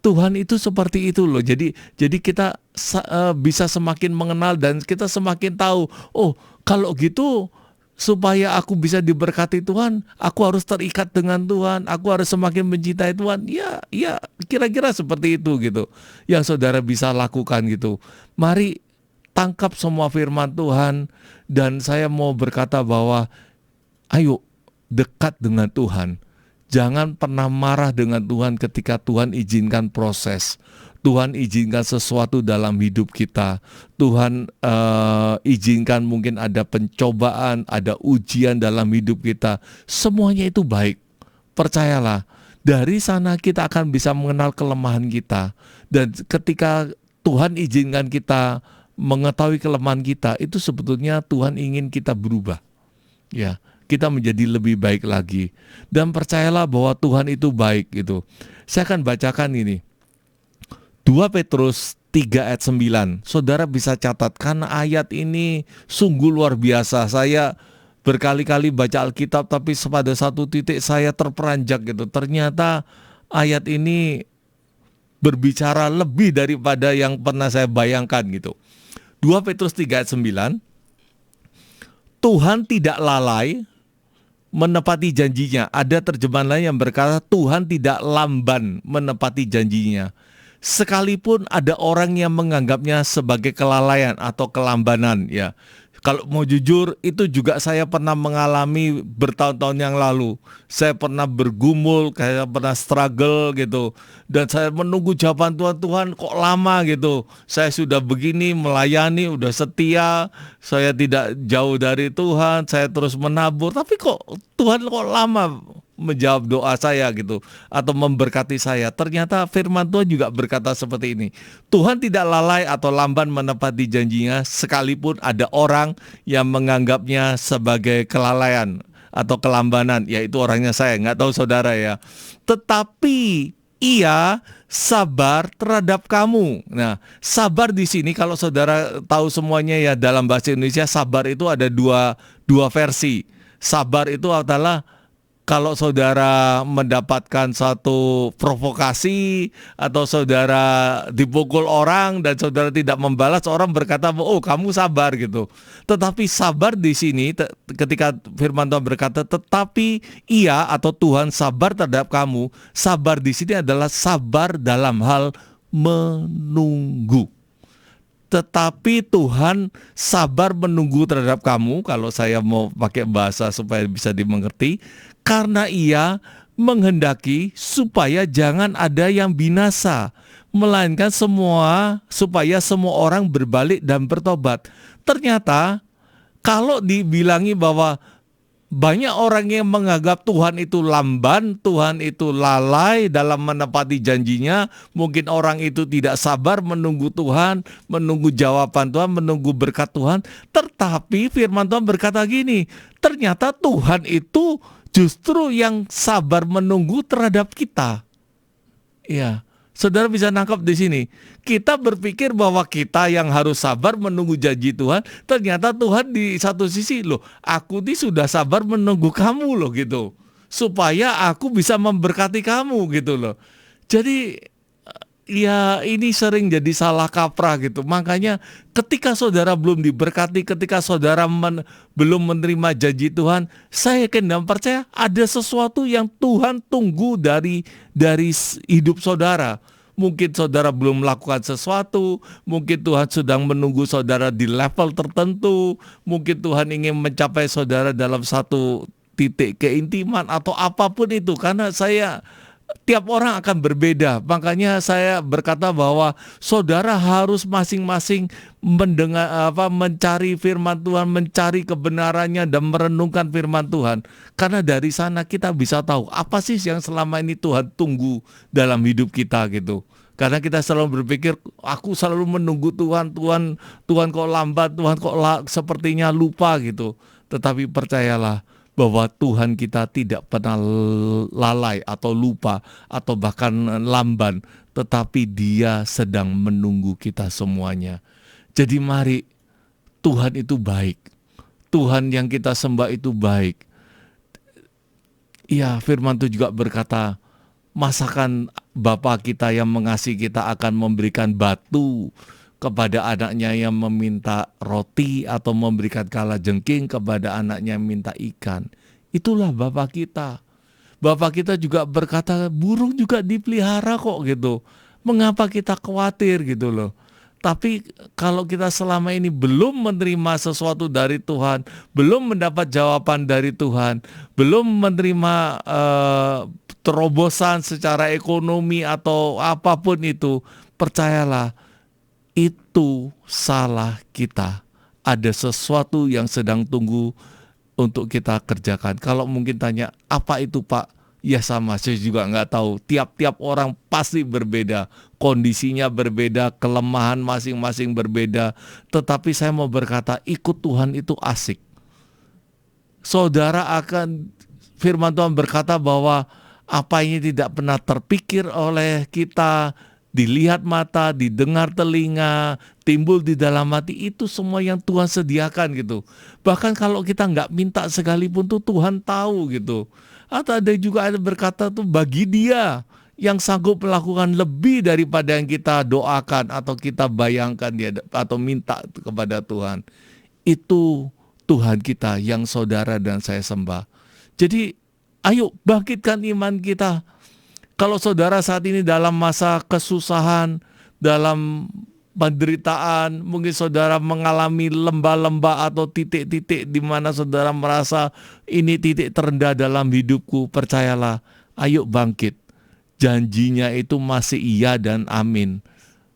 Tuhan itu seperti itu loh. Jadi kita bisa semakin mengenal dan kita semakin tahu, kalau gitu supaya aku bisa diberkati Tuhan, aku harus terikat dengan Tuhan, aku harus semakin mencintai Tuhan. Ya kira-kira seperti itu gitu yang saudara bisa lakukan gitu. Mari tangkap semua firman Tuhan, dan saya mau berkata bahwa ayo dekat dengan Tuhan. Jangan pernah marah dengan Tuhan ketika Tuhan izinkan proses. Tuhan izinkan sesuatu dalam hidup kita. Tuhan izinkan mungkin ada pencobaan, ada ujian dalam hidup kita. Semuanya itu baik. Percayalah, dari sana kita akan bisa mengenal kelemahan kita. Dan ketika Tuhan izinkan kita mengetahui kelemahan kita, itu sebetulnya Tuhan ingin kita berubah. Ya, kita menjadi lebih baik lagi. Dan percayalah bahwa Tuhan itu baik gitu. Saya akan bacakan ini. 2 Petrus 3 ayat 9. Saudara bisa catat karena ayat ini sungguh luar biasa. Saya berkali-kali baca Alkitab tapi pada satu titik saya terperanjak gitu. Ternyata ayat ini berbicara lebih daripada yang pernah saya bayangkan gitu. 2 Petrus 3 ayat 9. Tuhan tidak lalai menepati janjinya. Ada terjemahan lain yang berkata Tuhan tidak lamban menepati janjinya. Sekalipun ada orang yang menganggapnya sebagai kelalaian atau kelambanan ya. Kalau mau jujur itu juga saya pernah mengalami bertahun-tahun yang lalu. Saya pernah bergumul, saya pernah struggle gitu. Dan saya menunggu jawaban Tuhan, Tuhan kok lama gitu. Saya sudah begini melayani, udah setia, saya tidak jauh dari Tuhan, saya terus menabur. Tapi kok Tuhan kok lama menjawab doa saya gitu atau memberkati saya. Ternyata firman Tuhan juga berkata seperti ini. Tuhan tidak lalai atau lamban menepati janjinya sekalipun ada orang yang menganggapnya sebagai kelalaian atau kelambanan, yaitu orangnya saya, nggak tahu saudara ya. Tetapi ia sabar terhadap kamu. Nah, sabar di sini kalau saudara tahu semuanya ya dalam bahasa Indonesia sabar itu ada dua versi. Sabar itu adalah kalau saudara mendapatkan satu provokasi atau saudara dipukul orang dan saudara tidak membalas, orang berkata, "Oh, kamu sabar," gitu. Tetapi sabar di sini ketika firman Tuhan berkata, "Tetapi Ia atau Tuhan sabar terhadap kamu." Sabar di sini adalah sabar dalam hal menunggu. Tetapi Tuhan sabar menunggu terhadap kamu, kalau saya mau pakai bahasa supaya bisa dimengerti, karena Ia menghendaki supaya jangan ada yang binasa, melainkan supaya semua orang berbalik dan bertobat. Ternyata kalau dibilangi bahwa banyak orang yang menganggap Tuhan itu lamban, Tuhan itu lalai dalam menepati janjinya. Mungkin orang itu tidak sabar menunggu Tuhan, menunggu jawaban Tuhan, menunggu berkat Tuhan. Tetapi firman Tuhan berkata gini, ternyata Tuhan itu justru yang sabar menunggu terhadap kita. Ya, saudara bisa nangkap di sini. Kita berpikir bahwa kita yang harus sabar menunggu janji Tuhan. Ternyata Tuhan di satu sisi, loh, aku ini sudah sabar menunggu kamu loh gitu. Supaya aku bisa memberkati kamu gitu loh. Jadi ya ini sering jadi salah kaprah gitu. Makanya ketika saudara belum diberkati, ketika saudara belum menerima janji Tuhan, saya yakin dan percaya ada sesuatu yang Tuhan tunggu dari hidup saudara. Mungkin saudara belum melakukan sesuatu, mungkin Tuhan sedang menunggu saudara di level tertentu, mungkin Tuhan ingin mencapai saudara dalam satu titik keintiman atau apapun itu. Karena tiap orang akan berbeda. Makanya saya berkata bahwa saudara harus masing-masing mencari firman Tuhan, mencari kebenarannya dan merenungkan firman Tuhan. Karena dari sana kita bisa tahu apa sih yang selama ini Tuhan tunggu dalam hidup kita gitu. Karena kita selalu berpikir, aku selalu menunggu Tuhan kok lambat, Tuhan kok sepertinya lupa gitu. Tetapi percayalah bahwa Tuhan kita tidak pernah lalai atau lupa atau bahkan lamban, tetapi Dia sedang menunggu kita semuanya. Jadi mari, Tuhan itu baik. Tuhan yang kita sembah itu baik. Ya, firman itu juga berkata, masakan Bapa kita yang mengasihi kita akan memberikan batu kepada anaknya yang meminta roti atau memberikan kalajengking kepada anaknya yang minta ikan. Itulah Bapa kita. Bapa kita juga berkata burung juga dipelihara kok gitu. Mengapa kita khawatir gitu loh. Tapi kalau kita selama ini belum menerima sesuatu dari Tuhan, belum mendapat jawaban dari Tuhan, belum menerima terobosan secara ekonomi atau apapun itu, percayalah, itu salah kita. Ada sesuatu yang sedang tunggu untuk kita kerjakan. Kalau mungkin tanya, apa itu Pak? Ya sama, saya juga nggak tahu. Tiap-tiap orang pasti berbeda. Kondisinya berbeda, kelemahan masing-masing berbeda. Tetapi saya mau berkata, ikut Tuhan itu asik. saudara akan, firman Tuhan berkata bahwa apa ini tidak pernah terpikir oleh kita, dilihat mata, didengar telinga, timbul di dalam hati, itu semua yang Tuhan sediakan gitu. Bahkan kalau kita nggak minta sekalipun tuh Tuhan tahu gitu. Atau ada juga ada berkata tuh, bagi Dia yang sanggup melakukan lebih daripada yang kita doakan atau kita bayangkan dia atau minta kepada Tuhan. Itu Tuhan kita yang saudara dan saya sembah. Jadi ayo bangkitkan iman kita. Kalau saudara saat ini dalam masa kesusahan, dalam penderitaan, mungkin saudara mengalami lembah-lembah atau titik-titik di mana saudara merasa ini titik terendah dalam hidupku, percayalah, ayo bangkit. Janjinya itu masih iya dan amin.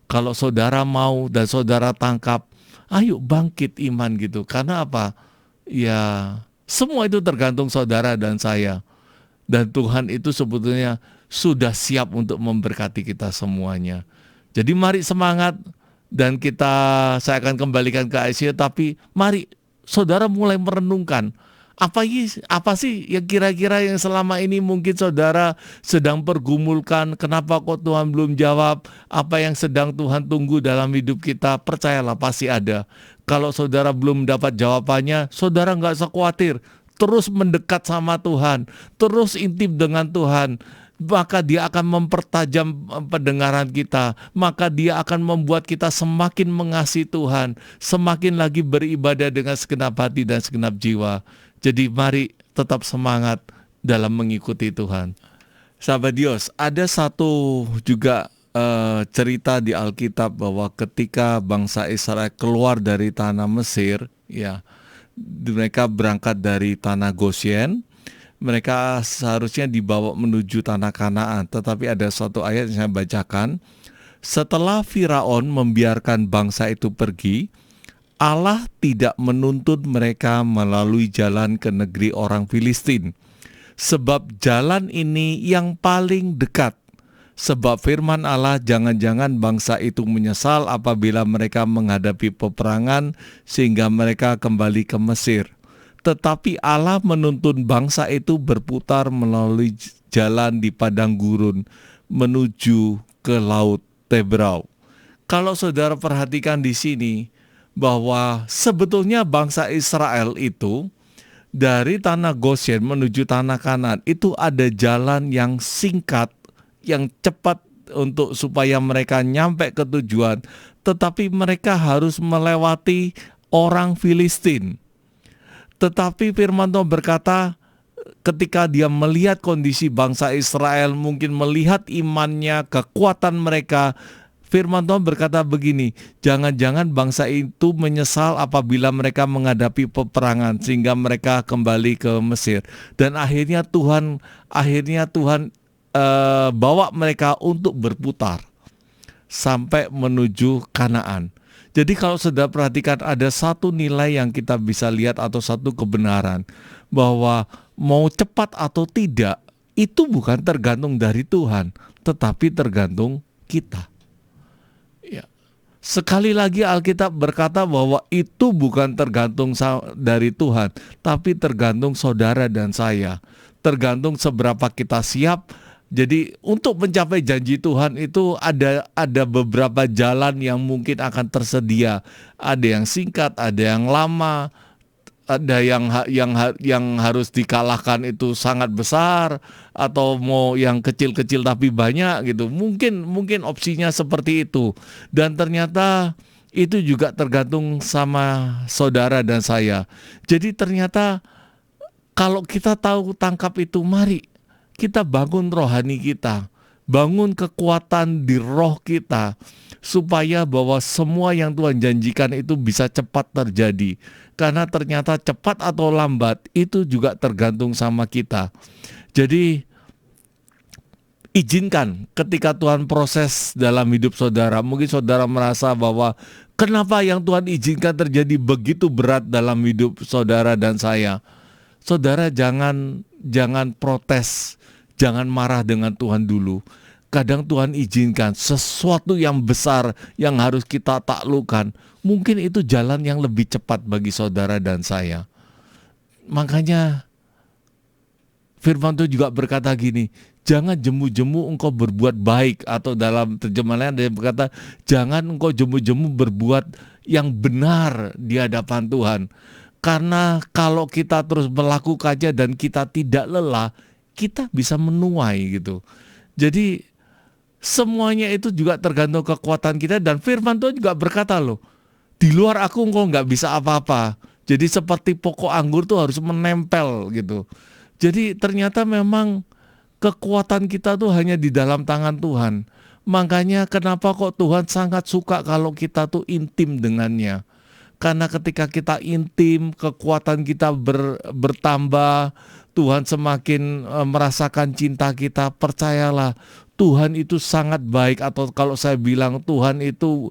Kalau saudara mau dan saudara tangkap, ayo bangkit iman gitu. Karena apa? Ya, semua itu tergantung saudara dan saya. Dan Tuhan itu sebetulnya sudah siap untuk memberkati kita semuanya. Jadi mari semangat, dan saya akan kembalikan ke Aisyah, tapi mari saudara mulai merenungkan apa sih yang kira-kira yang selama ini mungkin saudara sedang pergumulkan, kenapa kok Tuhan belum jawab, apa yang sedang Tuhan tunggu dalam hidup kita, percayalah pasti ada. Kalau saudara belum dapat jawabannya, saudara nggak usah khawatir, terus mendekat sama Tuhan, terus intim dengan Tuhan, maka Dia akan mempertajam pendengaran kita, maka Dia akan membuat kita semakin mengasihi Tuhan, semakin lagi beribadah dengan segenap hati dan segenap jiwa. Jadi mari tetap semangat dalam mengikuti Tuhan. Sahabat Dios, ada satu juga cerita di Alkitab bahwa ketika bangsa Israel keluar dari tanah Mesir, ya, mereka berangkat dari tanah Gosyen, mereka seharusnya dibawa menuju tanah Kanaan. Tetapi ada suatu ayat yang saya bacakan. Setelah Firaun membiarkan bangsa itu pergi, Allah tidak menuntut mereka melalui jalan ke negeri orang Filistin. Sebab jalan ini yang paling dekat. Sebab firman Allah, jangan-jangan bangsa itu menyesal apabila mereka menghadapi peperangan sehingga mereka kembali ke Mesir. Tetapi Allah menuntun bangsa itu berputar melalui jalan di padang gurun menuju ke Laut Tebrau. Kalau saudara perhatikan di sini bahwa sebetulnya bangsa Israel itu dari tanah Gosyen menuju tanah Kanaan itu ada jalan yang singkat, yang cepat untuk supaya mereka nyampe ke tujuan, tetapi mereka harus melewati orang Filistin. Tetapi firman Tuhan berkata, ketika Dia melihat kondisi bangsa Israel, mungkin melihat imannya, kekuatan mereka, firman Tuhan berkata begini, jangan-jangan bangsa itu menyesal apabila mereka menghadapi peperangan sehingga mereka kembali ke Mesir. Dan akhirnya Tuhan bawa mereka untuk berputar sampai menuju Kanaan. Jadi kalau saudara perhatikan, ada satu nilai yang kita bisa lihat atau satu kebenaran, bahwa mau cepat atau tidak itu bukan tergantung dari Tuhan, tetapi tergantung kita. Ya. Sekali lagi Alkitab berkata bahwa itu bukan tergantung dari Tuhan, tapi tergantung saudara dan saya. Tergantung seberapa kita siap. Jadi untuk mencapai janji Tuhan itu ada beberapa jalan yang mungkin akan tersedia. Ada yang singkat, ada yang lama, ada yang harus dikalahkan itu sangat besar, atau mau yang kecil-kecil tapi banyak gitu. Mungkin opsinya seperti itu. Dan ternyata itu juga tergantung sama saudara dan saya. Jadi ternyata kalau kita tahu tangkap itu, mari kita bangun rohani kita, bangun kekuatan di roh kita, supaya bahwa semua yang Tuhan janjikan itu bisa cepat terjadi. Karena ternyata cepat atau lambat itu juga tergantung sama kita. Jadi izinkan ketika Tuhan proses dalam hidup saudara, mungkin saudara merasa bahwa kenapa yang Tuhan izinkan terjadi begitu berat dalam hidup saudara dan saya. Saudara jangan protes, jangan marah dengan Tuhan dulu. Kadang Tuhan izinkan sesuatu yang besar yang harus kita taklukkan. Mungkin itu jalan yang lebih cepat bagi saudara dan saya. makanya firman Tuhan juga berkata gini, jangan jemu-jemu engkau berbuat baik, atau dalam terjemahan lain ada yang berkata, jangan engkau jemu-jemu berbuat yang benar di hadapan Tuhan. Karena kalau kita terus melakukannya dan kita tidak lelah, kita bisa menuai gitu. Jadi semuanya itu juga tergantung kekuatan kita, dan firman Tuhan juga berkata loh, di luar aku engkau nggak bisa apa-apa. Jadi seperti pokok anggur tuh harus menempel gitu. Jadi ternyata memang kekuatan kita tuh hanya di dalam tangan Tuhan. Makanya kenapa kok Tuhan sangat suka kalau kita tuh intim dengannya. Karena ketika kita intim, kekuatan kita bertambah, Tuhan semakin merasakan cinta kita. Percayalah, Tuhan itu sangat baik, atau kalau saya bilang Tuhan itu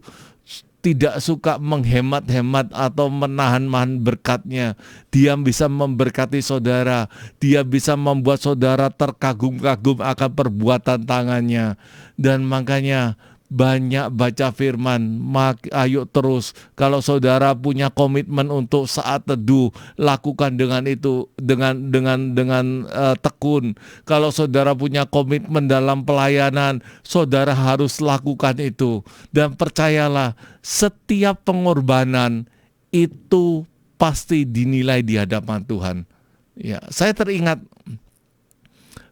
tidak suka menghemat-hemat atau menahan-nahan berkatnya. Dia bisa memberkati saudara. Dia bisa membuat saudara terkagum-kagum akan perbuatan tangannya. Dan makanya banyak baca firman, ayo terus. Kalau saudara punya komitmen untuk saat teduh, lakukan dengan itu, dengan tekun. Kalau saudara punya komitmen dalam pelayanan, saudara harus lakukan itu. Dan percayalah, setiap pengorbanan itu pasti dinilai di hadapan Tuhan. Ya, saya teringat,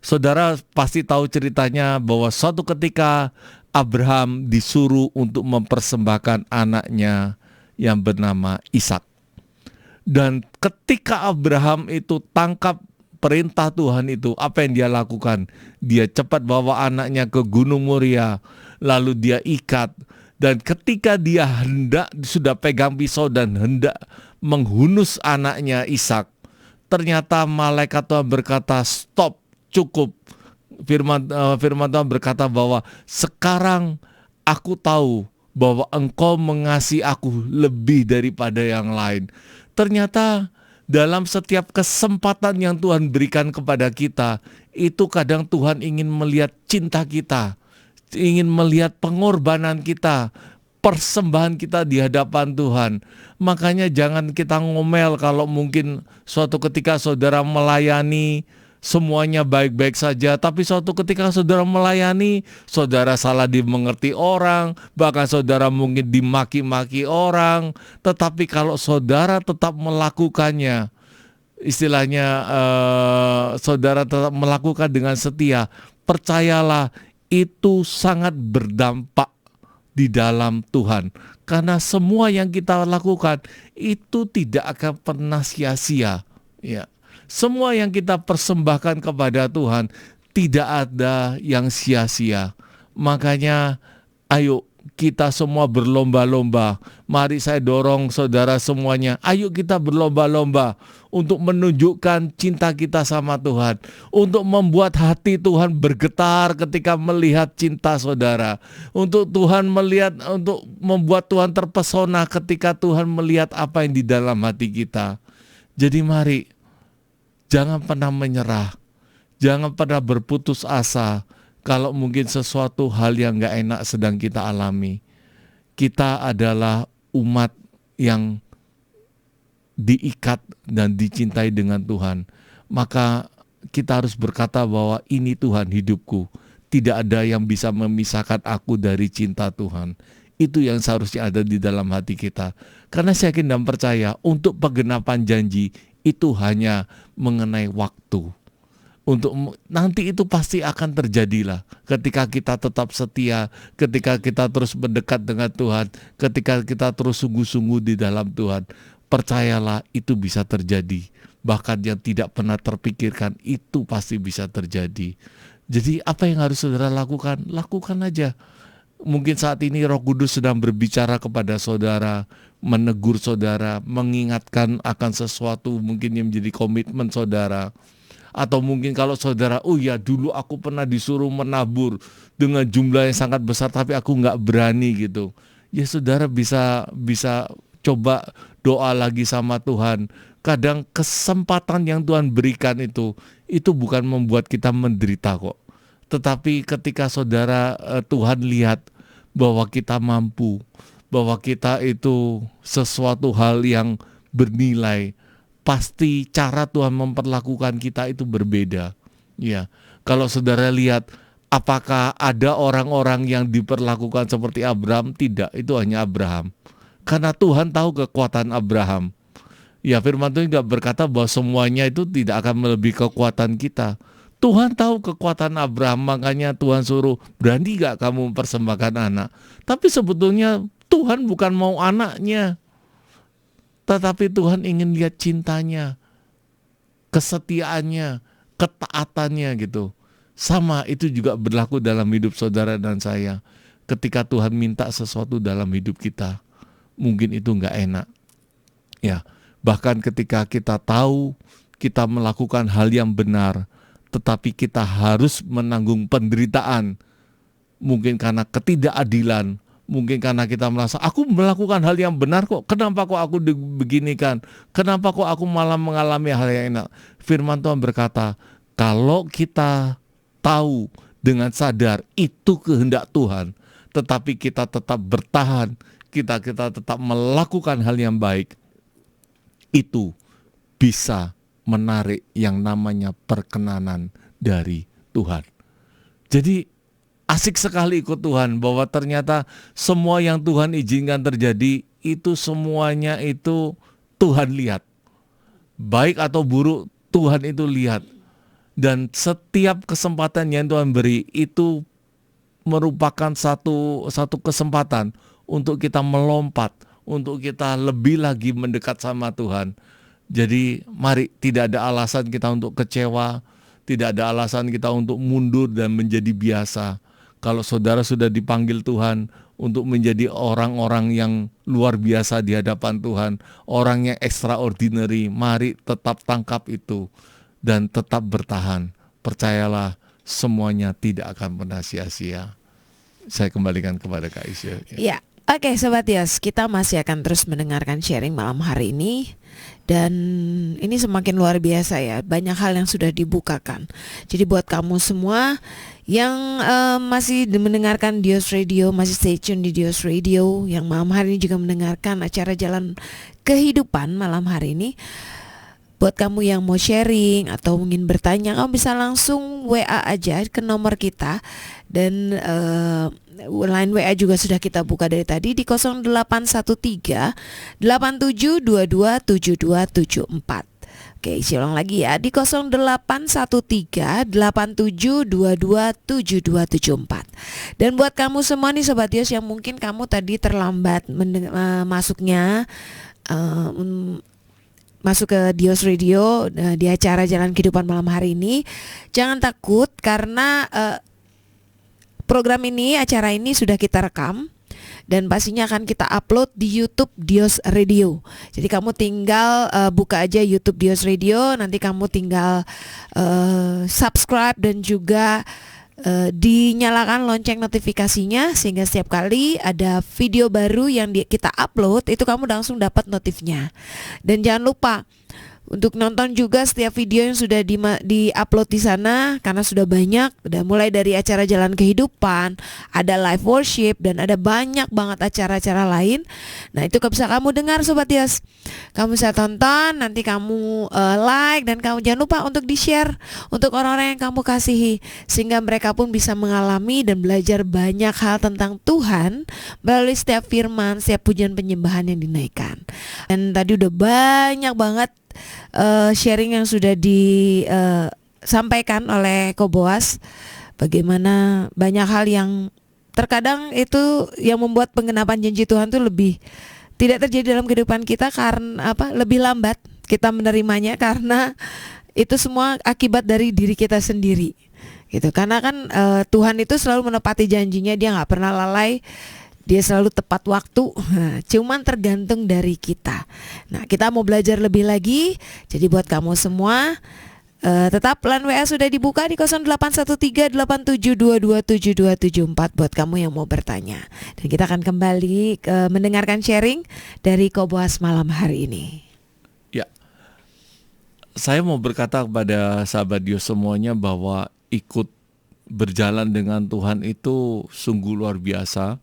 saudara pasti tahu ceritanya bahwa suatu ketika Abraham disuruh untuk mempersembahkan anaknya yang bernama Ishak. Dan ketika Abraham itu tangkap perintah Tuhan itu, apa yang dia lakukan? Dia cepat bawa anaknya ke Gunung Moria, lalu dia ikat. Dan ketika dia sudah pegang pisau dan hendak menghunus anaknya Ishak, ternyata malaikat Tuhan berkata, stop, cukup. Firman Tuhan berkata bahwa sekarang aku tahu bahwa engkau mengasihi aku lebih daripada yang lain. Ternyata dalam setiap kesempatan yang Tuhan berikan kepada kita, itu kadang Tuhan ingin melihat cinta kita, ingin melihat pengorbanan kita, persembahan kita di hadapan Tuhan. Makanya jangan kita ngomel kalau mungkin suatu ketika saudara melayani, semuanya baik-baik saja, tapi suatu ketika saudara melayani, saudara salah dimengerti orang, bahkan saudara mungkin dimaki-maki orang. Tetapi kalau saudara tetap melakukannya, istilahnya saudara tetap melakukan dengan setia, percayalah itu sangat berdampak di dalam Tuhan. Karena semua yang kita lakukan itu tidak akan pernah sia-sia, ya. Semua yang kita persembahkan kepada Tuhan tidak ada yang sia-sia. Makanya ayo kita semua berlomba-lomba. Mari saya dorong saudara semuanya, ayo kita berlomba-lomba untuk menunjukkan cinta kita sama Tuhan, untuk membuat hati Tuhan bergetar ketika melihat cinta saudara, untuk membuat Tuhan terpesona ketika Tuhan melihat apa yang di dalam hati kita. Jadi mari, jangan pernah menyerah, jangan pernah berputus asa kalau mungkin sesuatu hal yang gak enak sedang kita alami. Kita adalah umat yang diikat dan dicintai dengan Tuhan. Maka kita harus berkata bahwa ini Tuhan hidupku. Tidak ada yang bisa memisahkan aku dari cinta Tuhan. Itu yang seharusnya ada di dalam hati kita. Karena saya yakin dan percaya untuk penggenapan janji itu hanya mengenai waktu. Untuk nanti itu pasti akan terjadilah ketika kita tetap setia, ketika kita terus mendekat dengan Tuhan, ketika kita terus sungguh-sungguh di dalam Tuhan. Percayalah itu bisa terjadi. Bahkan yang tidak pernah terpikirkan itu pasti bisa terjadi. Jadi apa yang harus saudara lakukan? Lakukan aja. Mungkin saat ini Roh Kudus sedang berbicara kepada saudara, menegur saudara, mengingatkan akan sesuatu mungkin yang menjadi komitmen saudara. Atau mungkin kalau saudara, oh ya dulu aku pernah disuruh menabur dengan jumlah yang sangat besar tapi aku gak berani gitu. Ya saudara bisa coba doa lagi sama Tuhan. Kadang kesempatan yang Tuhan berikan itu bukan membuat kita menderita kok. Tetapi ketika saudara Tuhan lihat bahwa kita mampu, bahwa kita itu sesuatu hal yang bernilai, pasti cara Tuhan memperlakukan kita itu berbeda. Ya, kalau saudara lihat, apakah ada orang-orang yang diperlakukan seperti Abraham? Tidak, itu hanya Abraham. Karena Tuhan tahu kekuatan Abraham. Ya, firman Tuhan nggak berkata bahwa semuanya itu tidak akan melebihi kekuatan kita. Tuhan tahu kekuatan Abraham, makanya Tuhan suruh, berani gak kamu mempersembahkan anak? Tapi sebetulnya Tuhan bukan mau anaknya, tetapi Tuhan ingin lihat cintanya, kesetiaannya, ketaatannya gitu. Sama itu juga berlaku dalam hidup saudara dan saya. Ketika Tuhan minta sesuatu dalam hidup kita, mungkin itu gak enak. Ya, bahkan ketika kita tahu kita melakukan hal yang benar, tetapi kita harus menanggung penderitaan. Mungkin karena ketidakadilan, mungkin karena kita merasa, aku melakukan hal yang benar kok, kenapa kok aku beginikan? Kenapa kok aku malah mengalami hal yang enak? Firman Tuhan berkata, kalau kita tahu dengan sadar itu kehendak Tuhan, tetapi kita tetap bertahan, kita tetap melakukan hal yang baik, itu bisa menarik yang namanya perkenanan dari Tuhan. Jadi asik sekali ikut Tuhan, bahwa ternyata semua yang Tuhan izinkan terjadi itu semuanya itu Tuhan lihat. Baik atau buruk Tuhan itu lihat. Dan setiap kesempatan yang Tuhan beri itu merupakan satu kesempatan untuk kita melompat, untuk kita lebih lagi mendekat sama Tuhan. Jadi mari, tidak ada alasan kita untuk kecewa, tidak ada alasan kita untuk mundur dan menjadi biasa. Kalau saudara sudah dipanggil Tuhan untuk menjadi orang-orang yang luar biasa di hadapan Tuhan, orang yang extraordinary, mari tetap tangkap itu dan tetap bertahan. Percayalah, semuanya tidak akan pernah sia-sia. Saya kembalikan kepada Kak Isya. Ya, oke Sobat Yos, kita masih akan terus mendengarkan sharing malam hari ini. Dan ini semakin luar biasa ya, banyak hal yang sudah dibukakan. Jadi buat kamu semua yang masih mendengarkan Dios Radio, masih stay tune di Dios Radio, yang malam hari ini juga mendengarkan acara Jalan Kehidupan malam hari ini. Buat kamu yang mau sharing atau mungkin bertanya, kamu bisa langsung WA aja ke nomor kita. Dan line WA juga sudah kita buka dari tadi di 0813 87227274. Oke, isi ulang lagi ya, di 0813 87227274. Dan buat kamu semua nih Sobat Yos yang mungkin kamu tadi terlambat masuknya, masuk ke Dios Radio di acara Jalan Kehidupan malam hari ini, jangan takut karena program ini, acara ini sudah kita rekam dan pastinya akan kita upload di YouTube Dios Radio. Jadi kamu tinggal buka aja YouTube Dios Radio, nanti kamu tinggal subscribe dan juga dinyalakan lonceng notifikasinya, sehingga setiap kali ada video baru yang kita upload itu kamu langsung dapat notifnya. Dan jangan lupa untuk nonton juga setiap video yang sudah di-upload di sana, karena sudah banyak, udah mulai dari acara Jalan Kehidupan, ada live worship, dan ada banyak banget acara-acara lain. Nah itu bisa kamu dengar Sobat Yos, kamu bisa tonton, nanti kamu like, dan kamu jangan lupa untuk di-share untuk orang-orang yang kamu kasihi, sehingga mereka pun bisa mengalami dan belajar banyak hal tentang Tuhan melalui setiap firman, setiap pujian penyembahan yang dinaikkan. Dan tadi udah banyak banget sharing yang sudah disampaikan oleh Ko Boas, bagaimana banyak hal yang terkadang itu yang membuat penggenapan janji Tuhan itu lebih tidak terjadi dalam kehidupan kita karena lebih lambat kita menerimanya, karena itu semua akibat dari diri kita sendiri gitu. Karena kan Tuhan itu selalu menepati janjinya, dia nggak pernah lalai. Dia selalu tepat waktu, cuman tergantung dari kita. Nah, kita mau belajar lebih lagi. Jadi buat kamu semua, tetap line WA sudah dibuka di 081387227274 buat kamu yang mau bertanya. Dan kita akan kembali mendengarkan sharing dari Ko Boas malam hari ini. Ya, saya mau berkata kepada sahabat Dios semuanya bahwa ikut berjalan dengan Tuhan itu sungguh luar biasa.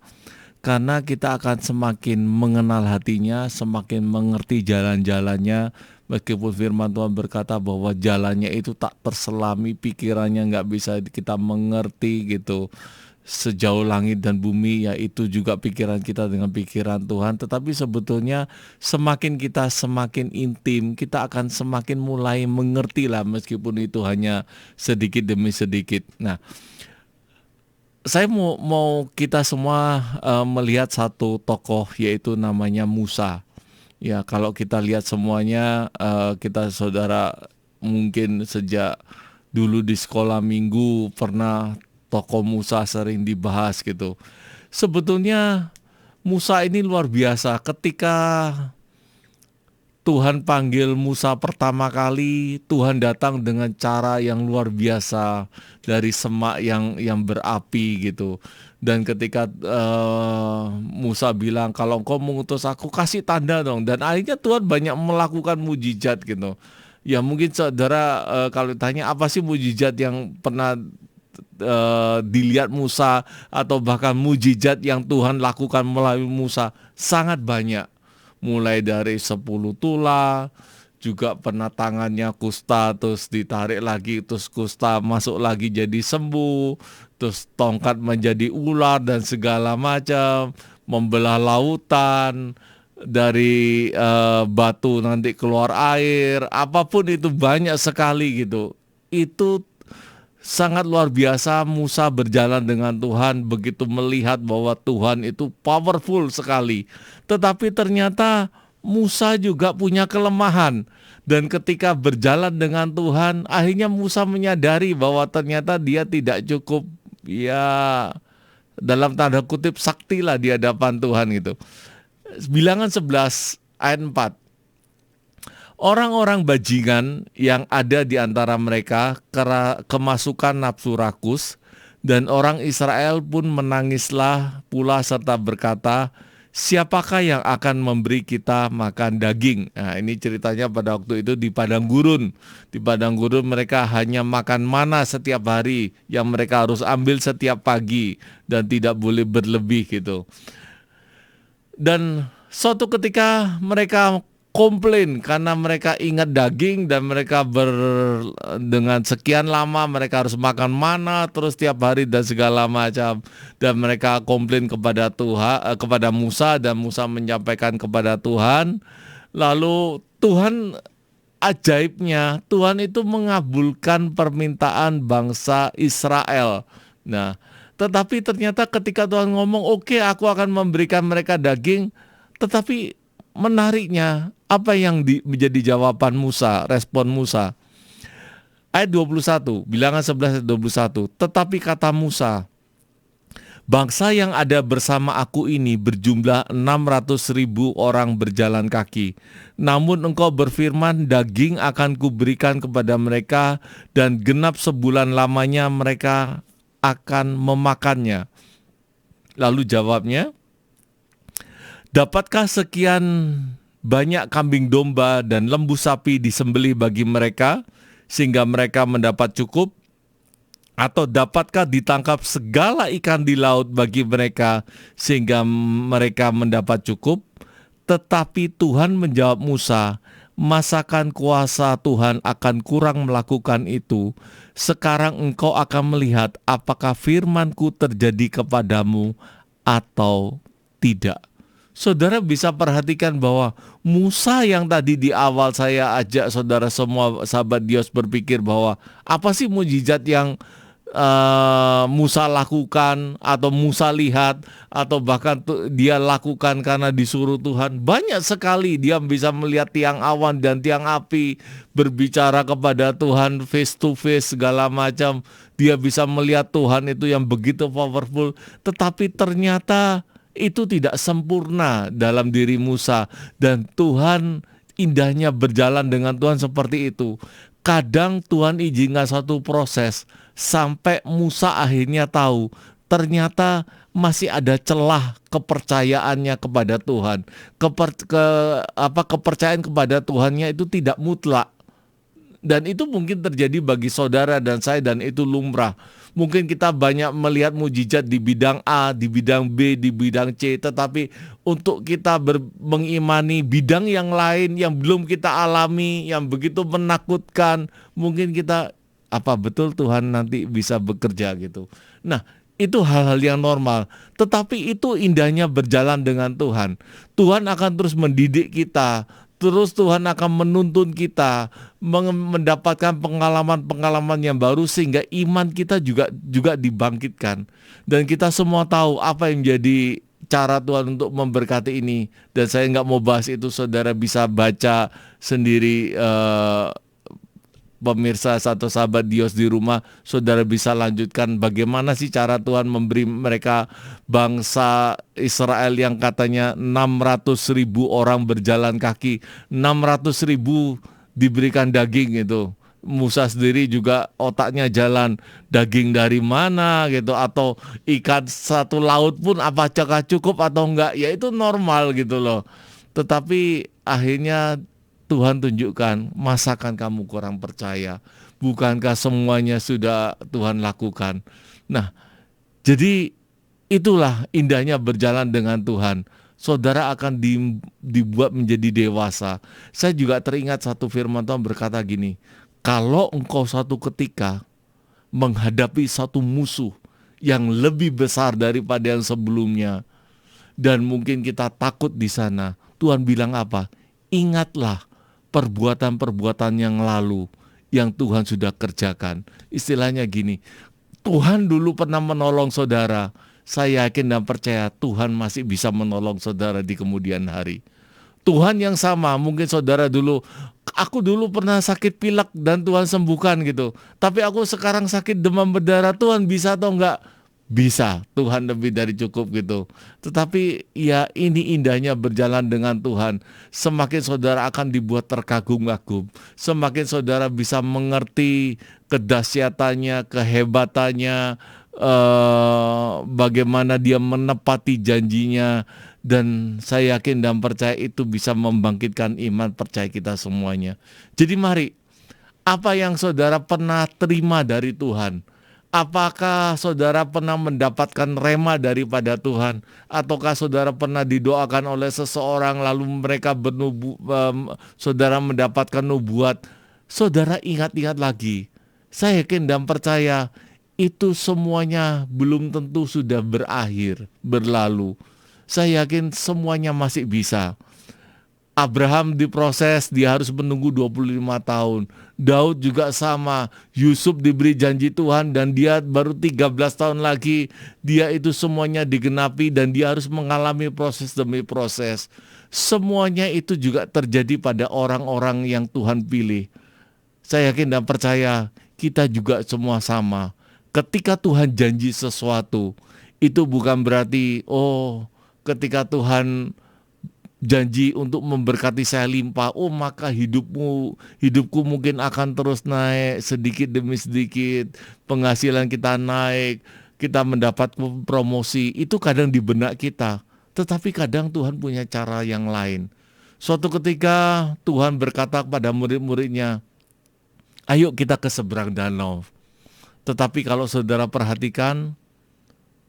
Karena kita akan semakin mengenal hatinya, semakin mengerti jalan-jalannya, Meskipun firman Tuhan berkata bahwa jalannya itu tak terselami, pikirannya nggak bisa kita mengerti gitu. Sejauh langit dan bumi, yaitu juga pikiran kita dengan pikiran Tuhan. Tetapi sebetulnya semakin kita semakin intim, kita akan semakin mulai mengerti lah, meskipun itu hanya sedikit demi sedikit. Nah, saya mau kita semua melihat satu tokoh, yaitu namanya Musa. Ya, kalau kita lihat semuanya, kita saudara mungkin sejak dulu di sekolah minggu pernah tokoh Musa sering dibahas gitu. Sebetulnya Musa ini luar biasa. Ketika Tuhan panggil Musa pertama kali, Tuhan datang dengan cara yang luar biasa dari semak yang berapi gitu. Dan ketika Musa bilang, kalau engkau mengutus aku, kasih tanda dong. Dan akhirnya Tuhan banyak melakukan mujizat gitu. Ya mungkin saudara kalau tanya apa sih mujizat yang pernah dilihat Musa, atau bahkan mujizat yang Tuhan lakukan melalui Musa, sangat banyak. Mulai dari 10 tula, juga pernah tangannya kusta terus ditarik lagi, terus kusta masuk lagi jadi sembuh, terus tongkat menjadi ular dan segala macam, membelah lautan, dari batu nanti keluar air, apapun itu banyak sekali gitu. Itu sangat luar biasa. Musa berjalan dengan Tuhan, begitu melihat bahwa Tuhan itu powerful sekali. Tetapi ternyata Musa juga punya kelemahan. Dan ketika berjalan dengan Tuhan, akhirnya Musa menyadari bahwa ternyata dia tidak cukup, ya dalam tanda kutip, sakti lah di hadapan Tuhan gitu. Bilangan 11 ayat 4. Orang-orang bajingan yang ada di antara mereka kemasukan nafsu rakus, dan orang Israel pun menangislah pula serta berkata, siapakah yang akan memberi kita makan daging? Nah, ini ceritanya pada waktu itu di padang gurun. Di padang gurun mereka hanya makan mana setiap hari, yang mereka harus ambil setiap pagi dan tidak boleh berlebih gitu. Dan suatu ketika mereka komplain karena mereka ingat daging, dan mereka dengan sekian lama mereka harus makan mana terus tiap hari dan segala macam, dan mereka komplain kepada Tuhan, kepada Musa, dan Musa menyampaikan kepada Tuhan. Lalu Tuhan, ajaibnya Tuhan itu mengabulkan permintaan bangsa Israel. Nah, tetapi ternyata ketika Tuhan ngomong, oke, aku akan memberikan mereka daging, tetapi menariknya, apa yang menjadi jawaban Musa, respon Musa? Ayat 21, bilangan 11 ayat 21. Tetapi kata Musa, bangsa yang ada bersama aku ini berjumlah 600.000 orang berjalan kaki. Namun engkau berfirman, daging akan kuberikan kepada mereka, dan genap sebulan lamanya mereka akan memakannya. Lalu jawabnya, dapatkah sekian banyak kambing domba dan lembu sapi disembelih bagi mereka, sehingga mereka mendapat cukup? Atau dapatkah ditangkap segala ikan di laut bagi mereka, sehingga mereka mendapat cukup? Tetapi Tuhan menjawab Musa, masakan kuasa Tuhan akan kurang melakukan itu? Sekarang engkau akan melihat apakah firman-Ku terjadi kepadamu atau tidak. Saudara bisa perhatikan bahwa Musa yang tadi di awal saya ajak saudara semua sahabat Dios berpikir bahwa apa sih mujizat yang Musa lakukan, atau Musa lihat, atau bahkan dia lakukan karena disuruh Tuhan. Banyak sekali. Dia bisa melihat tiang awan dan tiang api, berbicara kepada Tuhan face to face segala macam. Dia bisa melihat Tuhan itu yang begitu powerful. Tetapi ternyata itu tidak sempurna dalam diri Musa. Dan Tuhan, indahnya berjalan dengan Tuhan seperti itu. Kadang Tuhan izinkan satu proses sampai Musa akhirnya tahu ternyata masih ada celah kepercayaannya kepada Tuhan. Kepercayaan kepada Tuhannya itu tidak mutlak. Dan itu mungkin terjadi bagi saudara dan saya, dan itu lumrah. Mungkin kita banyak melihat mujizat di bidang A, di bidang B, di bidang C, tetapi untuk kita mengimani bidang yang lain yang belum kita alami, yang begitu menakutkan, mungkin kita apa betul Tuhan nanti bisa bekerja gitu. Nah, itu hal-hal yang normal. Tetapi itu indahnya berjalan dengan Tuhan. Tuhan akan terus mendidik kita. Terus Tuhan akan menuntun kita mendapatkan pengalaman-pengalaman yang baru sehingga iman kita juga dibangkitkan. Dan kita semua tahu apa yang menjadi cara Tuhan untuk memberkati ini. Dan saya nggak mau bahas itu, saudara bisa baca sendiri, pemirsa Satu Sahabat Dios di rumah, saudara bisa lanjutkan bagaimana sih cara Tuhan memberi mereka bangsa Israel yang katanya 600.000 orang berjalan kaki, 600.000 diberikan daging gitu. Musa sendiri juga otaknya jalan, daging dari mana gitu, atau ikan satu laut pun apakah cukup atau enggak, ya itu normal gitu loh. Tetapi akhirnya Tuhan tunjukkan, masakan kamu kurang percaya? Bukankah semuanya sudah Tuhan lakukan? Nah, jadi itulah indahnya berjalan dengan Tuhan. Saudara akan dibuat menjadi dewasa. Saya juga teringat satu firman Tuhan berkata gini, kalau engkau suatu ketika menghadapi satu musuh yang lebih besar daripada yang sebelumnya, dan mungkin kita takut di sana, Tuhan bilang apa? Ingatlah perbuatan-perbuatan yang lalu yang Tuhan sudah kerjakan. Istilahnya gini, Tuhan dulu pernah menolong saudara. Saya yakin dan percaya Tuhan masih bisa menolong saudara di kemudian hari. Tuhan yang sama, mungkin saudara dulu, aku dulu pernah sakit pilek dan Tuhan sembuhkan gitu. Tapi aku sekarang sakit demam berdarah, Tuhan bisa atau enggak? Bisa, Tuhan lebih dari cukup gitu. Tetapi ya ini indahnya berjalan dengan Tuhan. Semakin saudara akan dibuat terkagum-kagum, semakin saudara bisa mengerti kedahsyatannya, kehebatannya, bagaimana dia menepati janjinya. Dan saya yakin dan percaya itu bisa membangkitkan iman percaya kita semuanya. Jadi mari, apa yang saudara pernah terima dari Tuhan? Apakah saudara pernah mendapatkan rema daripada Tuhan? Ataukah saudara pernah didoakan oleh seseorang lalu mereka saudara mendapatkan nubuat? Saudara ingat-ingat lagi. Saya yakin dan percaya itu semuanya belum tentu sudah berakhir, berlalu. Saya yakin semuanya masih bisa. Abraham diproses, dia harus menunggu 25 tahun. Daud juga sama, Yusuf diberi janji Tuhan dan dia baru 13 tahun lagi, dia itu semuanya digenapi dan dia harus mengalami proses demi proses. Semuanya itu juga terjadi pada orang-orang yang Tuhan pilih. Saya yakin dan percaya kita juga semua sama. Ketika Tuhan janji sesuatu, itu bukan berarti, ketika Tuhan janji untuk memberkati saya limpah, maka hidupku mungkin akan terus naik sedikit demi sedikit, penghasilan kita naik, kita mendapat promosi. Itu kadang di benak kita, tetapi kadang Tuhan punya cara yang lain. Suatu ketika Tuhan berkata kepada murid-muridnya, ayo kita ke seberang danau. Tetapi kalau saudara perhatikan,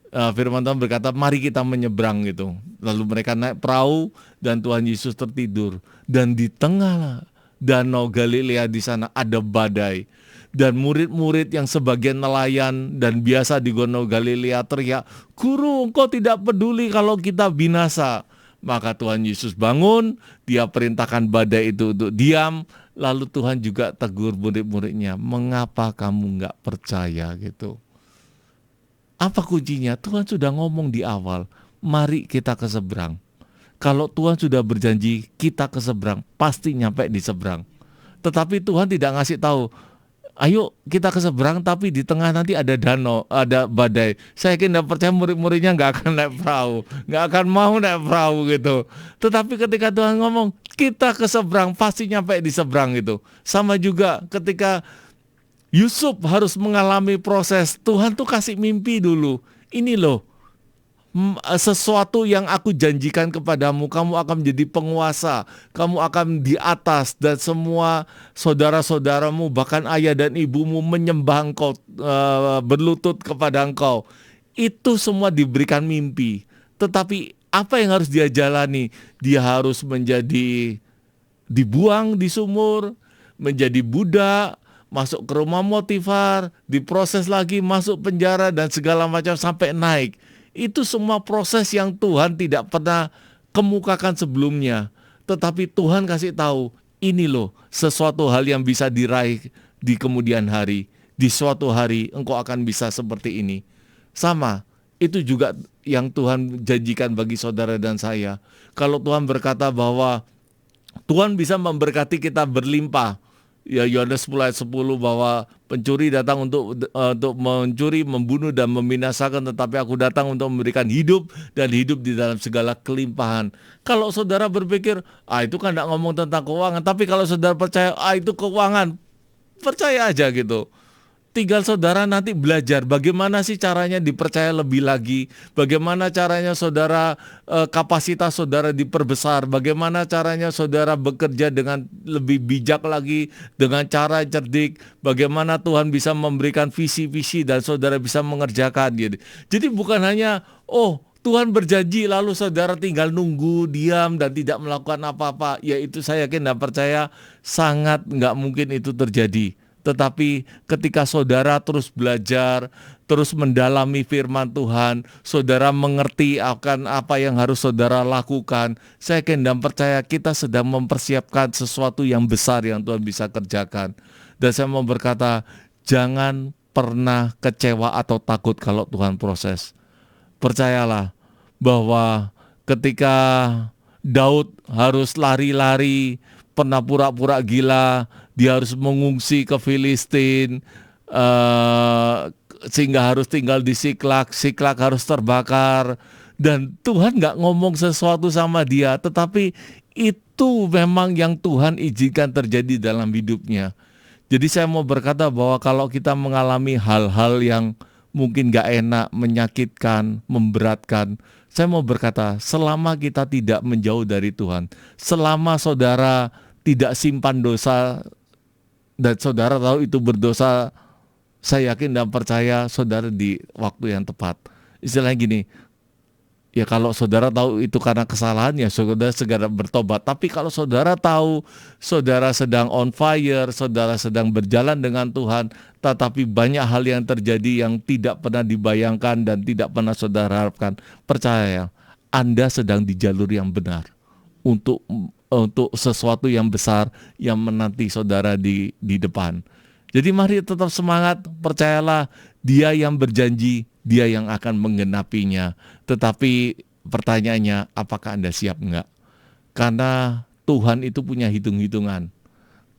firman Tuhan berkata, mari kita menyeberang gitu. Lalu mereka naik perahu dan Tuhan Yesus tertidur. Dan di tengah danau Galilea di sana ada badai. Dan murid-murid yang sebagian nelayan dan biasa di danau Galilea teriak, Guru, engkau tidak peduli kalau kita binasa. Maka Tuhan Yesus bangun, dia perintahkan badai itu untuk diam. Lalu Tuhan juga tegur murid-muridnya, mengapa kamu gak percaya gitu. Apa kuncinya? Tuhan sudah ngomong di awal, mari kita ke seberang. Kalau Tuhan sudah berjanji kita ke seberang, pasti nyampe di seberang. Tetapi Tuhan tidak ngasih tahu, ayo kita ke seberang tapi di tengah nanti ada danau, ada badai. Saya yakin dan percaya murid-muridnya gak akan naik perahu, gak akan mau naik perahu gitu. Tetapi ketika Tuhan ngomong, kita ke seberang, pasti nyampe di seberang gitu. Sama juga ketika Yusuf harus mengalami proses, Tuhan tuh kasih mimpi dulu. Ini loh, Sesuatu yang aku janjikan kepadamu, kamu akan menjadi penguasa, kamu akan di atas, dan semua saudara-saudaramu bahkan ayah dan ibumu menyembah engkau, berlutut kepada engkau. Itu semua diberikan mimpi. Tetapi apa yang harus dia jalani? Dia harus dibuang di sumur, menjadi budak, masuk ke rumah motivar, diproses lagi, masuk penjara dan segala macam sampai naik. Itu semua proses yang Tuhan tidak pernah kemukakan sebelumnya. Tetapi Tuhan kasih tahu, ini loh sesuatu hal yang bisa diraih di kemudian hari. Di suatu hari engkau akan bisa seperti ini. Sama, itu juga yang Tuhan janjikan bagi saudara dan saya. Kalau Tuhan berkata bahwa Tuhan bisa memberkati kita berlimpah, ya Yohanes 10 ayat 10, bahwa pencuri datang untuk mencuri, membunuh dan membinasakan, tetapi aku datang untuk memberikan hidup dan hidup di dalam segala kelimpahan. Kalau saudara berpikir, itu kan tidak ngomong tentang keuangan, tapi kalau saudara percaya, itu keuangan, percaya aja gitu. Tinggal saudara nanti belajar bagaimana sih caranya dipercaya lebih lagi, bagaimana caranya saudara, kapasitas saudara diperbesar, bagaimana caranya saudara bekerja dengan lebih bijak lagi, dengan cara cerdik, bagaimana Tuhan bisa memberikan visi-visi dan saudara bisa mengerjakan gitu. Jadi bukan hanya, Tuhan berjanji lalu saudara tinggal nunggu, diam dan tidak melakukan apa-apa. Ya itu saya yakin dan percaya sangat nggak mungkin itu terjadi. Tetapi ketika saudara terus belajar, terus mendalami firman Tuhan, saudara mengerti akan apa yang harus saudara lakukan, saya yakin dan percaya kita sedang mempersiapkan sesuatu yang besar yang Tuhan bisa kerjakan. Dan saya mau berkata, jangan pernah kecewa atau takut kalau Tuhan proses. Percayalah bahwa ketika Daud harus lari-lari, pernah pura-pura gila, dia harus mengungsi ke Filistin, sehingga harus tinggal di Siklak harus terbakar, dan Tuhan gak ngomong sesuatu sama dia, tetapi itu memang yang Tuhan izinkan terjadi dalam hidupnya. Jadi saya mau berkata bahwa kalau kita mengalami hal-hal yang mungkin gak enak, menyakitkan, memberatkan, saya mau berkata, selama kita tidak menjauh dari Tuhan, selama saudara tidak simpan dosa dan saudara tahu itu berdosa, saya yakin dan percaya saudara di waktu yang tepat. Istilahnya gini, ya kalau saudara tahu itu karena kesalahan, ya saudara segera bertobat. Tapi kalau saudara tahu saudara sedang on fire, saudara sedang berjalan dengan Tuhan, tetapi banyak hal yang terjadi yang tidak pernah dibayangkan dan tidak pernah saudara harapkan, percaya Anda sedang di jalur yang benar untuk sesuatu yang besar yang menanti saudara di depan. Jadi mari tetap semangat, percayalah Dia yang berjanji, Dia yang akan menggenapinya. Tetapi pertanyaannya, apakah Anda siap enggak? Karena Tuhan itu punya hitung-hitungan.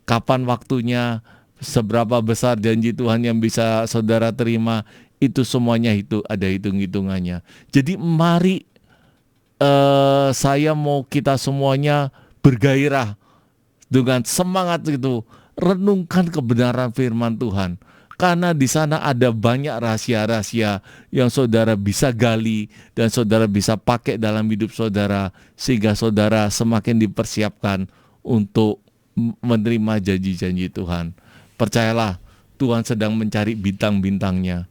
Kapan waktunya, seberapa besar janji Tuhan yang bisa saudara terima, itu semuanya itu ada hitung-hitungannya. Jadi mari saya mau kita semuanya bergairah dengan semangat itu, renungkan kebenaran firman Tuhan. Karena di sana ada banyak rahasia-rahasia yang saudara bisa gali dan saudara bisa pakai dalam hidup saudara, sehingga saudara semakin dipersiapkan untuk menerima janji-janji Tuhan. Percayalah, Tuhan sedang mencari bintang-bintangnya.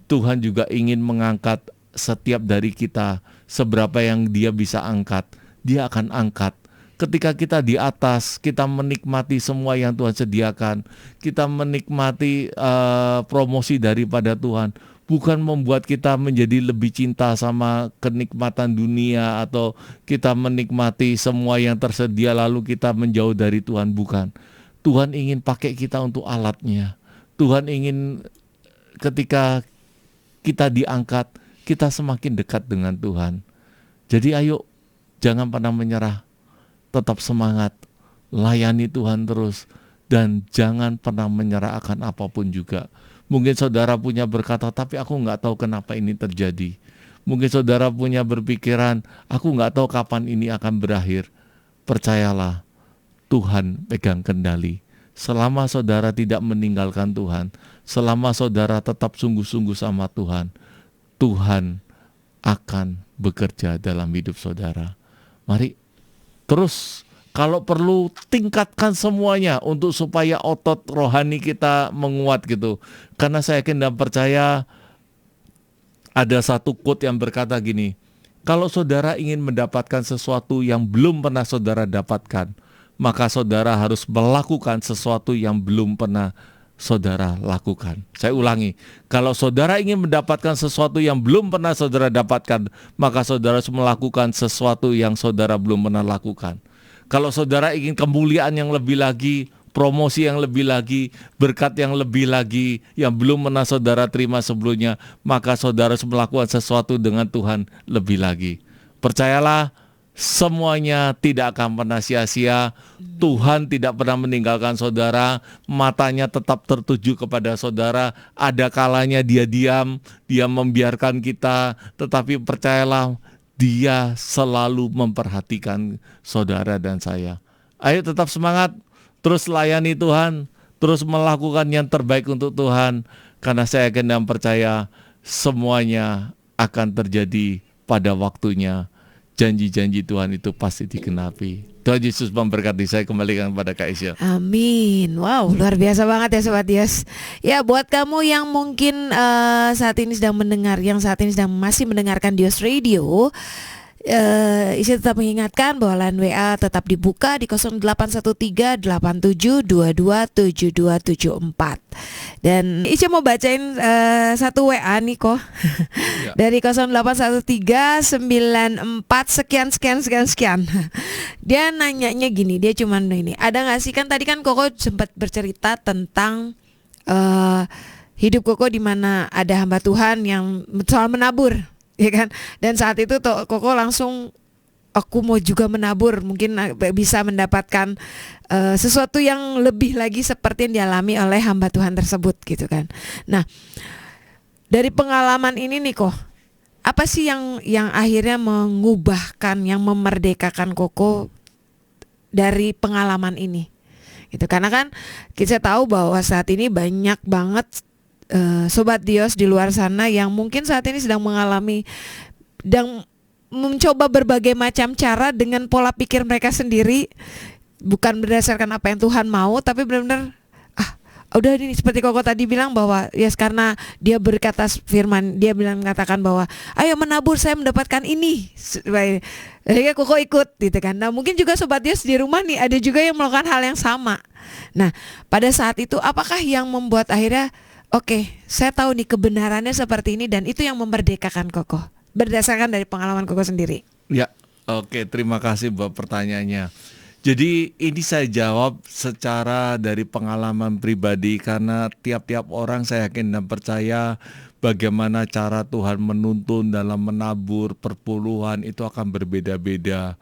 Tuhan juga ingin mengangkat setiap dari kita. Seberapa yang Dia bisa angkat, Dia akan angkat. Ketika kita di atas, kita menikmati semua yang Tuhan sediakan, kita menikmati promosi daripada Tuhan, bukan membuat kita menjadi lebih cinta sama kenikmatan dunia, atau kita menikmati semua yang tersedia lalu kita menjauh dari Tuhan, bukan. Tuhan ingin pakai kita untuk alatnya. Tuhan ingin ketika kita diangkat, kita semakin dekat dengan Tuhan. Jadi ayo, jangan pernah menyerah. Tetap semangat, layani Tuhan terus, dan jangan pernah menyerah akan apapun juga. Mungkin saudara punya berkata, tapi aku gak tahu kenapa ini terjadi. Mungkin saudara punya berpikiran, aku gak tahu kapan ini akan berakhir. Percayalah, Tuhan pegang kendali. Selama saudara tidak meninggalkan Tuhan, selama saudara tetap sungguh-sungguh sama Tuhan, Tuhan akan bekerja dalam hidup saudara. Mari terus kalau perlu tingkatkan semuanya untuk supaya otot rohani kita menguat gitu. Karena saya yakin dan percaya ada satu quote yang berkata gini, kalau saudara ingin mendapatkan sesuatu yang belum pernah saudara dapatkan, maka saudara harus melakukan sesuatu yang belum pernah saudara lakukan. Saya ulangi, kalau saudara ingin mendapatkan sesuatu yang belum pernah saudara dapatkan, maka saudara harus melakukan sesuatu yang saudara belum pernah lakukan. Kalau saudara ingin kemuliaan yang lebih lagi, promosi yang lebih lagi, berkat yang lebih lagi, yang belum pernah saudara terima sebelumnya, maka saudara harus melakukan sesuatu dengan Tuhan lebih lagi. Percayalah, semuanya tidak akan pernah sia-sia. Tuhan tidak pernah meninggalkan saudara, matanya tetap tertuju kepada saudara. Ada kalanya dia diam, dia membiarkan kita, tetapi percayalah, dia selalu memperhatikan saudara dan saya. Ayo tetap semangat, terus layani Tuhan, terus melakukan yang terbaik untuk Tuhan. Karena saya yakin dan percaya semuanya akan terjadi pada waktunya. Janji-janji Tuhan itu pasti digenapi. Tuhan Yesus memberkati. Saya kembalikan kepada Kak Isya. Amin. Wow, luar biasa banget ya Sobat Dias. Ya, buat kamu yang mungkin saat ini sedang mendengar, yang saat ini sedang masih mendengarkan Dios Radio, Isya tetap mengingatkan bahwa line WA tetap dibuka di 081387227274. Dan Isya mau bacain satu WA nih kok. Ya. Dari 081394 sekian. Dia nanyanya gini, dia cuman ini, ada gak sih, kan tadi kan Koko sempat bercerita tentang hidup Koko di mana ada hamba Tuhan yang soal menabur, ya kan? Dan saat itu Koko langsung, aku mau juga menabur, mungkin bisa mendapatkan sesuatu yang lebih lagi seperti yang dialami oleh hamba Tuhan tersebut gitu kan. Nah, dari pengalaman ini nih kok, apa sih yang akhirnya mengubahkan, yang memerdekakan Koko dari pengalaman ini? Gitu. Karena kan kita tahu bahwa saat ini banyak banget Sobat Dios di luar sana yang mungkin saat ini sedang mengalami dan mencoba berbagai macam cara dengan pola pikir mereka sendiri, bukan berdasarkan apa yang Tuhan mau, tapi benar-benar udah ini seperti Koko tadi bilang bahwa karena dia berkata firman, dia mengatakan bahwa ayo menabur, saya mendapatkan ini. Akhirnya Koko ikut gitu kan. Nah, mungkin juga Sobat Dios di rumah nih ada juga yang melakukan hal yang sama. Nah, pada saat itu apakah yang membuat akhirnya oke, saya tahu nih kebenarannya seperti ini, dan itu yang memerdekakan Koko berdasarkan dari pengalaman Koko sendiri? Ya, oke, terima kasih buat pertanyaannya. Jadi ini saya jawab secara dari pengalaman pribadi, karena tiap-tiap orang saya yakin dan percaya bagaimana cara Tuhan menuntun dalam menabur perpuluhan itu akan berbeda-beda.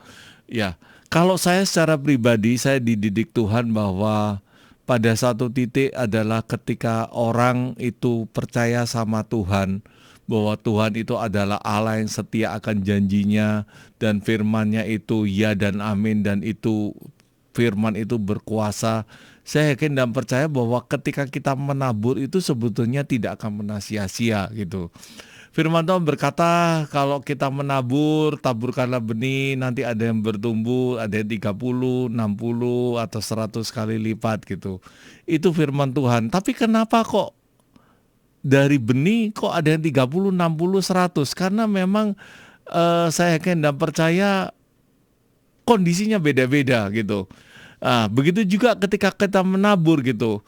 Ya, kalau saya secara pribadi, saya dididik Tuhan bahwa pada satu titik adalah ketika orang itu percaya sama Tuhan, bahwa Tuhan itu adalah Allah yang setia akan janjinya, dan firman-Nya itu ya dan amin, dan itu firman itu berkuasa. Saya yakin dan percaya bahwa ketika kita menabur itu sebetulnya tidak akan pernah sia-sia gitu. Firman Tuhan berkata kalau kita menabur, taburkanlah benih, nanti ada yang bertumbuh, ada yang 30, 60 atau 100 kali lipat gitu. Itu firman Tuhan. Tapi kenapa kok dari benih kok ada yang 30, 60, 100? Karena memang saya yakin dan percaya kondisinya beda-beda gitu. Begitu juga ketika kita menabur gitu.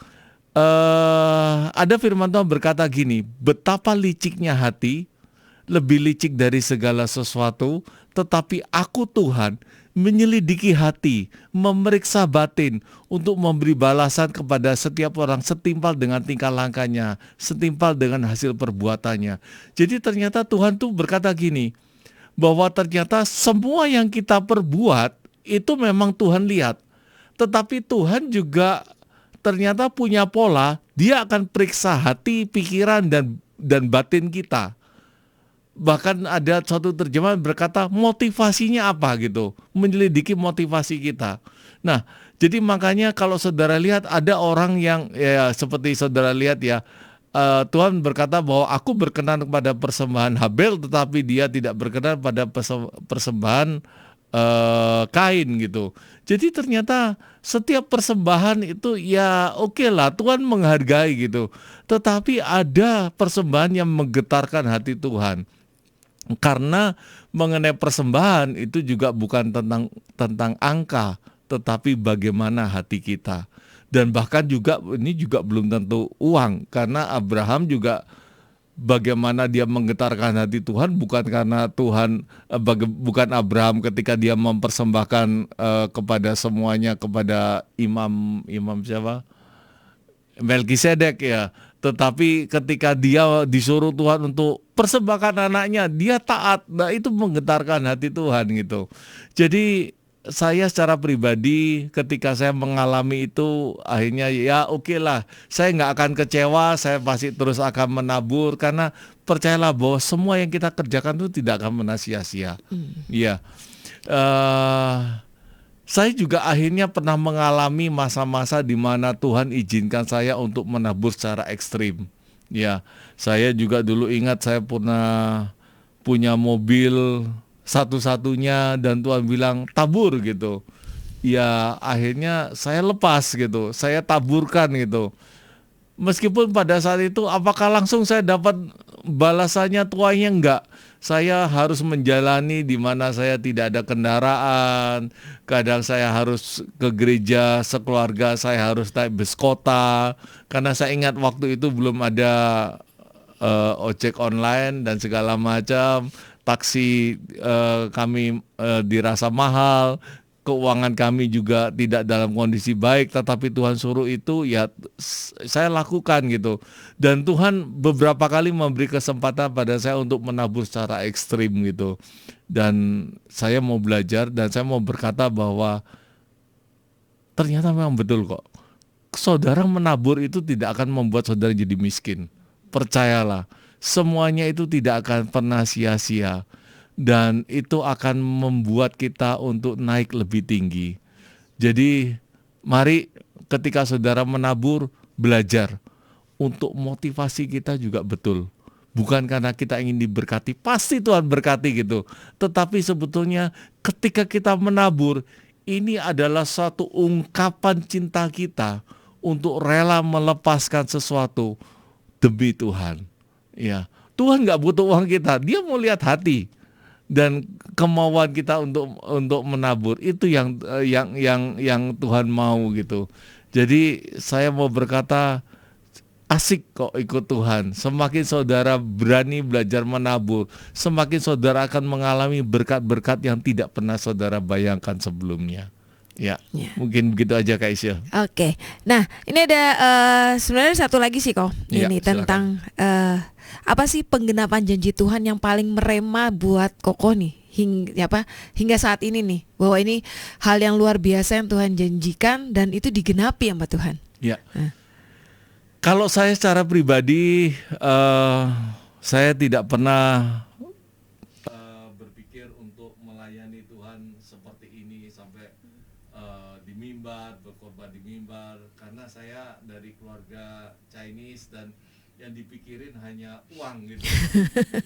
Ada firman Tuhan berkata gini, betapa liciknya hati, lebih licik dari segala sesuatu, tetapi aku Tuhan menyelidiki hati, memeriksa batin untuk memberi balasan kepada setiap orang setimpal dengan tingkah langkahnya, setimpal dengan hasil perbuatannya. Jadi ternyata Tuhan tuh berkata gini, bahwa ternyata semua yang kita perbuat itu memang Tuhan lihat, tetapi Tuhan juga ternyata punya pola, dia akan periksa hati, pikiran, dan batin kita. Bahkan ada suatu terjemahan berkata motivasinya apa gitu, menyelidiki motivasi kita. Nah, jadi makanya kalau saudara lihat ada orang yang ya seperti saudara lihat ya, Tuhan berkata bahwa aku berkenan kepada persembahan Habel, tetapi dia tidak berkenan pada persembahan Kain gitu. Jadi ternyata setiap persembahan itu ya oke lah, Tuhan menghargai gitu. Tetapi ada persembahan yang menggetarkan hati Tuhan. Karena mengenai persembahan itu juga bukan tentang angka, tetapi bagaimana hati kita. Dan bahkan juga ini juga belum tentu uang, karena Abraham juga bagaimana dia menggetarkan hati Tuhan bukan karena Tuhan bukan Abraham ketika dia mempersembahkan kepada semuanya kepada imam siapa? Melkisedek ya. Tetapi ketika dia disuruh Tuhan untuk persembahkan anaknya, dia taat. Nah, itu menggetarkan hati Tuhan gitu. Jadi saya secara pribadi ketika saya mengalami itu akhirnya ya oke lah, saya nggak akan kecewa, saya pasti terus akan menabur karena percayalah bahwa semua yang kita kerjakan itu tidak akan pernah sia-sia. Ya, saya juga akhirnya pernah mengalami masa-masa di mana Tuhan izinkan saya untuk menabur secara ekstrim. Ya, saya juga dulu ingat saya pernah punya mobil satu-satunya dan Tuhan bilang tabur gitu. Ya akhirnya saya lepas gitu, saya taburkan gitu. Meskipun pada saat itu apakah langsung saya dapat balasannya, tuanya enggak. Saya harus menjalani di mana saya tidak ada kendaraan. Kadang saya harus ke gereja sekeluarga, saya harus naik bus kota. Karena saya ingat waktu itu belum ada ojek online dan segala macam. Taksi kami dirasa mahal, keuangan kami juga tidak dalam kondisi baik, tetapi Tuhan suruh itu ya saya lakukan gitu. Dan Tuhan beberapa kali memberi kesempatan pada saya untuk menabur secara ekstrim gitu. Dan saya mau belajar dan saya mau berkata bahwa ternyata memang betul kok. Saudara menabur itu tidak akan membuat saudara jadi miskin. Percayalah. Semuanya itu tidak akan pernah sia-sia dan itu akan membuat kita untuk naik lebih tinggi. Jadi mari ketika saudara menabur, belajar untuk motivasi kita juga betul. Bukan karena kita ingin diberkati, pasti Tuhan berkati gitu. Tetapi sebetulnya ketika kita menabur, ini adalah suatu ungkapan cinta kita untuk rela melepaskan sesuatu demi Tuhan. Ya, Tuhan nggak butuh uang kita, Dia mau lihat hati dan kemauan kita untuk menabur. Itu yang Tuhan mau gitu. Jadi saya mau berkata asik kok ikut Tuhan. Semakin saudara berani belajar menabur, semakin saudara akan mengalami berkat-berkat yang tidak pernah saudara bayangkan sebelumnya. Ya, mungkin begitu aja Kak Isya. Oke, nah ini ada sebenarnya satu lagi sih kok. Ini tentang apa sih penggenapan janji Tuhan yang paling merema buat Koko nih hingga saat ini nih, bahwa ini hal yang luar biasa yang Tuhan janjikan dan itu digenapi sama Tuhan. Ya. Kalau saya secara pribadi saya tidak pernah berpikir untuk melayani Tuhan seperti ini sampai di mimbar, berkorban di mimbar, karena saya dari keluarga Chinese dan yang dipikirin hanya uang gitu.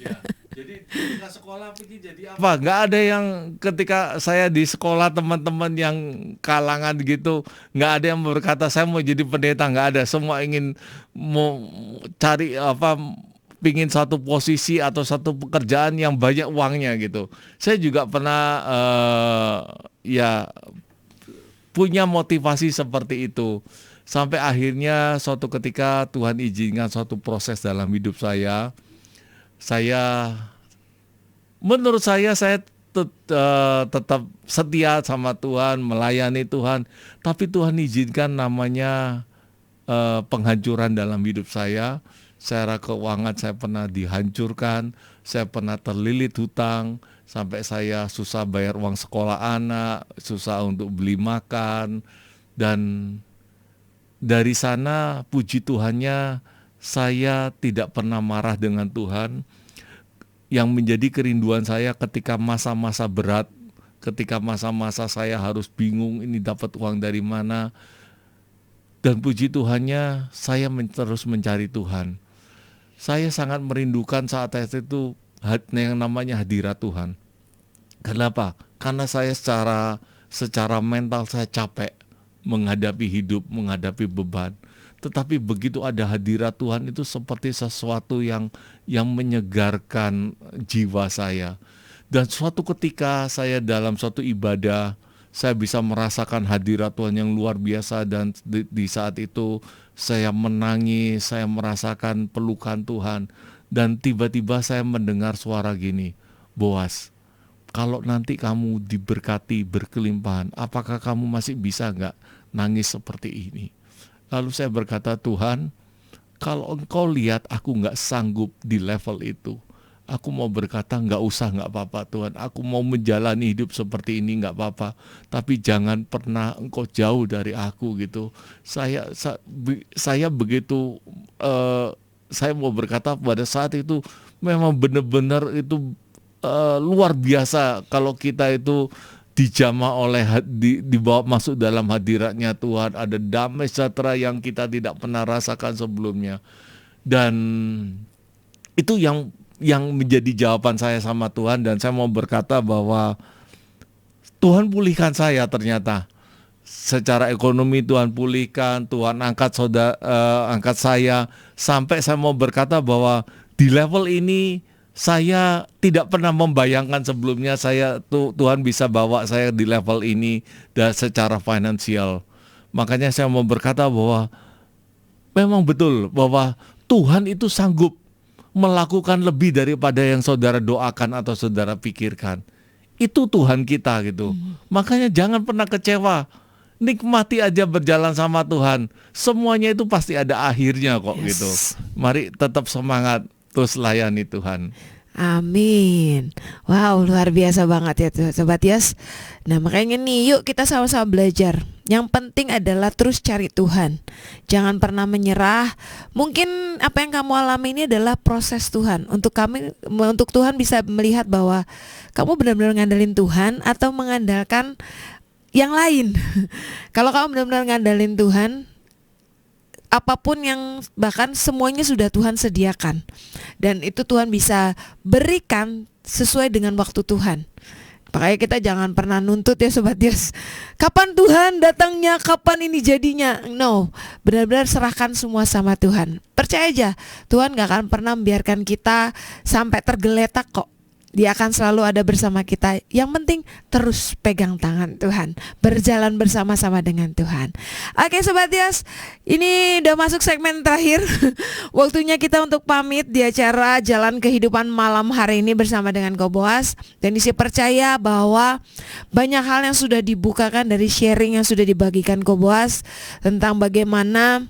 Ya, jadi ketika sekolah pikir jadi apa? Nggak ada yang ketika saya di sekolah teman-teman yang kalangan gitu, nggak ada yang berkata saya mau jadi pendeta, nggak ada. Semua ingin mau cari pingin satu posisi atau satu pekerjaan yang banyak uangnya gitu. Saya juga pernah punya motivasi seperti itu. Sampai akhirnya suatu ketika Tuhan izinkan suatu proses dalam hidup saya. Menurut saya tetap setia sama Tuhan, melayani Tuhan. Tapi Tuhan izinkan namanya penghancuran dalam hidup saya. Secara keuangan saya pernah dihancurkan, saya pernah terlilit hutang, sampai saya susah bayar uang sekolah anak, susah untuk beli makan. Dan dari sana puji Tuhannya saya tidak pernah marah dengan Tuhan. Yang menjadi kerinduan saya ketika masa-masa berat, ketika masa-masa saya harus bingung ini dapat uang dari mana. Dan puji Tuhannya saya terus mencari Tuhan. Saya sangat merindukan saat itu yang namanya hadirat Tuhan. Kenapa? Karena saya secara mental saya capek menghadapi hidup, menghadapi beban. Tetapi begitu ada hadirat Tuhan itu seperti sesuatu yang menyegarkan jiwa saya. Dan suatu ketika saya dalam suatu ibadah, saya bisa merasakan hadirat Tuhan yang luar biasa, dan di saat itu saya menangis, saya merasakan pelukan Tuhan, dan tiba-tiba saya mendengar suara gini, Boas, kalau nanti kamu diberkati berkelimpahan, apakah kamu masih bisa nggak nangis seperti ini? Lalu saya berkata, Tuhan, kalau Engkau lihat aku nggak sanggup di level itu, aku mau berkata nggak usah, nggak apa-apa Tuhan, aku mau menjalani hidup seperti ini nggak apa-apa, tapi jangan pernah Engkau jauh dari aku gitu. Saya begitu, saya mau berkata pada saat itu memang benar-benar itu luar biasa kalau kita itu dijamah oleh dibawa masuk dalam hadiratnya Tuhan, ada damai sejahtera yang kita tidak pernah rasakan sebelumnya. Dan itu yang menjadi jawaban saya sama Tuhan, dan saya mau berkata bahwa Tuhan pulihkan saya ternyata. Secara ekonomi Tuhan pulihkan, Tuhan angkat saya, sampai saya mau berkata bahwa di level ini saya tidak pernah membayangkan sebelumnya Tuhan bisa bawa saya di level ini dan secara finansial. Makanya saya mau berkata bahwa memang betul bahwa Tuhan itu sanggup melakukan lebih daripada yang saudara doakan atau saudara pikirkan. Itu Tuhan kita gitu. Makanya jangan pernah kecewa. Nikmati aja berjalan sama Tuhan. Semuanya itu pasti ada akhirnya kok gitu. Mari tetap semangat terus layani Tuhan. Amin. Wow, luar biasa banget ya tuh Sobat Yos. Nah makanya nih, yuk kita sama-sama belajar. Yang penting adalah terus cari Tuhan. Jangan pernah menyerah. Mungkin apa yang kamu alami ini adalah proses Tuhan. Untuk Tuhan bisa melihat bahwa kamu benar-benar ngandelin Tuhan atau mengandalkan yang lain. Kalau kamu benar-benar ngandelin Tuhan, apapun yang bahkan semuanya sudah Tuhan sediakan, dan itu Tuhan bisa berikan sesuai dengan waktu Tuhan. Makanya kita jangan pernah nuntut ya Sobat Yos, kapan Tuhan datangnya, kapan ini jadinya. No, benar-benar serahkan semua sama Tuhan. Percaya aja, Tuhan gak akan pernah membiarkan kita sampai tergeletak kok. Dia akan selalu ada bersama kita. Yang penting terus pegang tangan Tuhan, berjalan bersama-sama dengan Tuhan. Oke Sobat Yos, ini udah masuk segmen terakhir. Waktunya kita untuk pamit di acara Jalan Kehidupan malam hari ini bersama dengan Ko Boas. Dan saya percaya bahwa banyak hal yang sudah dibukakan dari sharing yang sudah dibagikan Ko Boas tentang bagaimana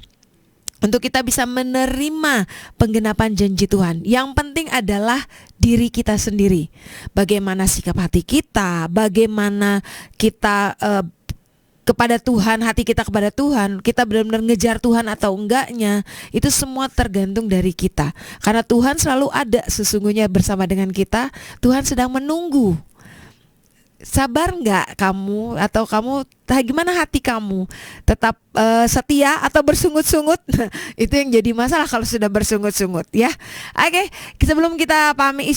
untuk kita bisa menerima penggenapan janji Tuhan. Yang penting adalah diri kita sendiri. Bagaimana sikap hati kita, bagaimana kita kepada Tuhan, hati kita kepada Tuhan, kita benar-benar ngejar Tuhan atau enggaknya, itu semua tergantung dari kita. Karena Tuhan selalu ada sesungguhnya bersama dengan kita. Tuhan sedang menunggu. Sabar nggak kamu, atau kamu gimana hati kamu, tetap setia atau bersungut-sungut? Itu yang jadi masalah kalau sudah bersungut-sungut ya. Oke, sebelum kita pamit,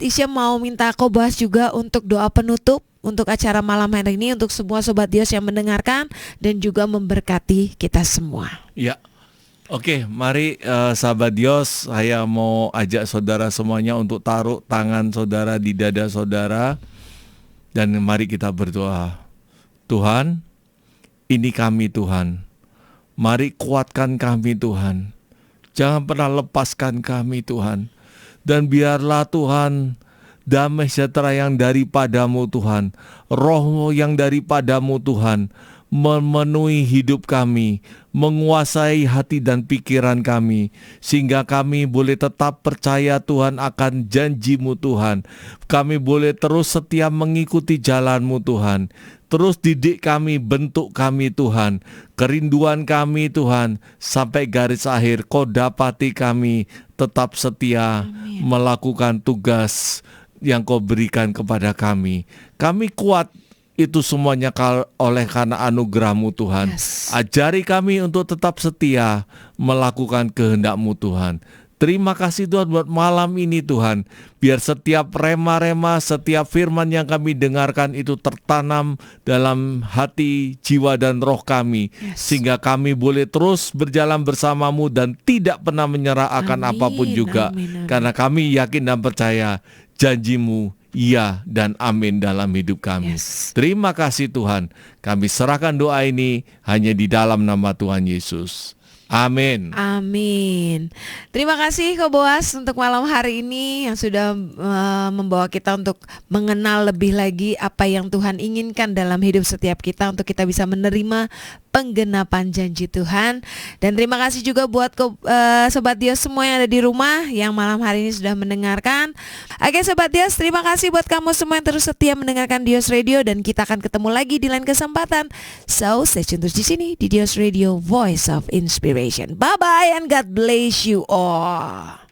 Isya mau minta Ko Boas juga untuk doa penutup untuk acara malam hari ini, untuk semua Sobat Yos yang mendengarkan dan juga memberkati kita semua. Ya. Oke, mari sahabat Yos, saya mau ajak saudara semuanya untuk taruh tangan saudara di dada saudara. Dan mari kita berdoa. Tuhan, ini kami Tuhan. Mari kuatkan kami Tuhan. Jangan pernah lepaskan kami Tuhan. Dan biarlah Tuhan, damai sejahtera yang daripadamu Tuhan, roh yang daripadamu Tuhan, memenuhi hidup kami, menguasai hati dan pikiran kami, sehingga kami boleh tetap percaya Tuhan akan janji-Mu Tuhan. Kami boleh terus setia mengikuti jalan-Mu Tuhan. Terus didik kami, bentuk kami Tuhan. Kerinduan kami Tuhan, sampai garis akhir Kau dapati kami tetap setia melakukan tugas yang Kau berikan kepada kami. Kami kuat itu semuanya oleh karena anugerah-Mu Tuhan. Ajari kami untuk tetap setia melakukan kehendak-Mu Tuhan. Terima kasih Tuhan buat malam ini Tuhan. Biar setiap rema-rema, setiap firman yang kami dengarkan itu tertanam dalam hati, jiwa dan roh kami. Sehingga kami boleh terus berjalan bersamamu dan tidak pernah menyerah akan apapun juga. Karena kami yakin dan percaya janjimu iya dan amin dalam hidup kami. Terima kasih Tuhan. Kami serahkan doa ini hanya di dalam nama Tuhan Yesus. Amin. Amin. Terima kasih Ko Boas untuk malam hari ini yang sudah membawa kita untuk mengenal lebih lagi apa yang Tuhan inginkan dalam hidup setiap kita untuk kita bisa menerima penggenapan janji Tuhan. Dan terima kasih juga buat Sobat Dios semua yang ada di rumah yang malam hari ini sudah mendengarkan. Oke Sobat Dios, terima kasih buat kamu semua yang terus setia mendengarkan Dios Radio, dan kita akan ketemu lagi di lain kesempatan. So stay tune terus di sini di Dios Radio, Voice of Inspiration. Bye bye and God bless you all.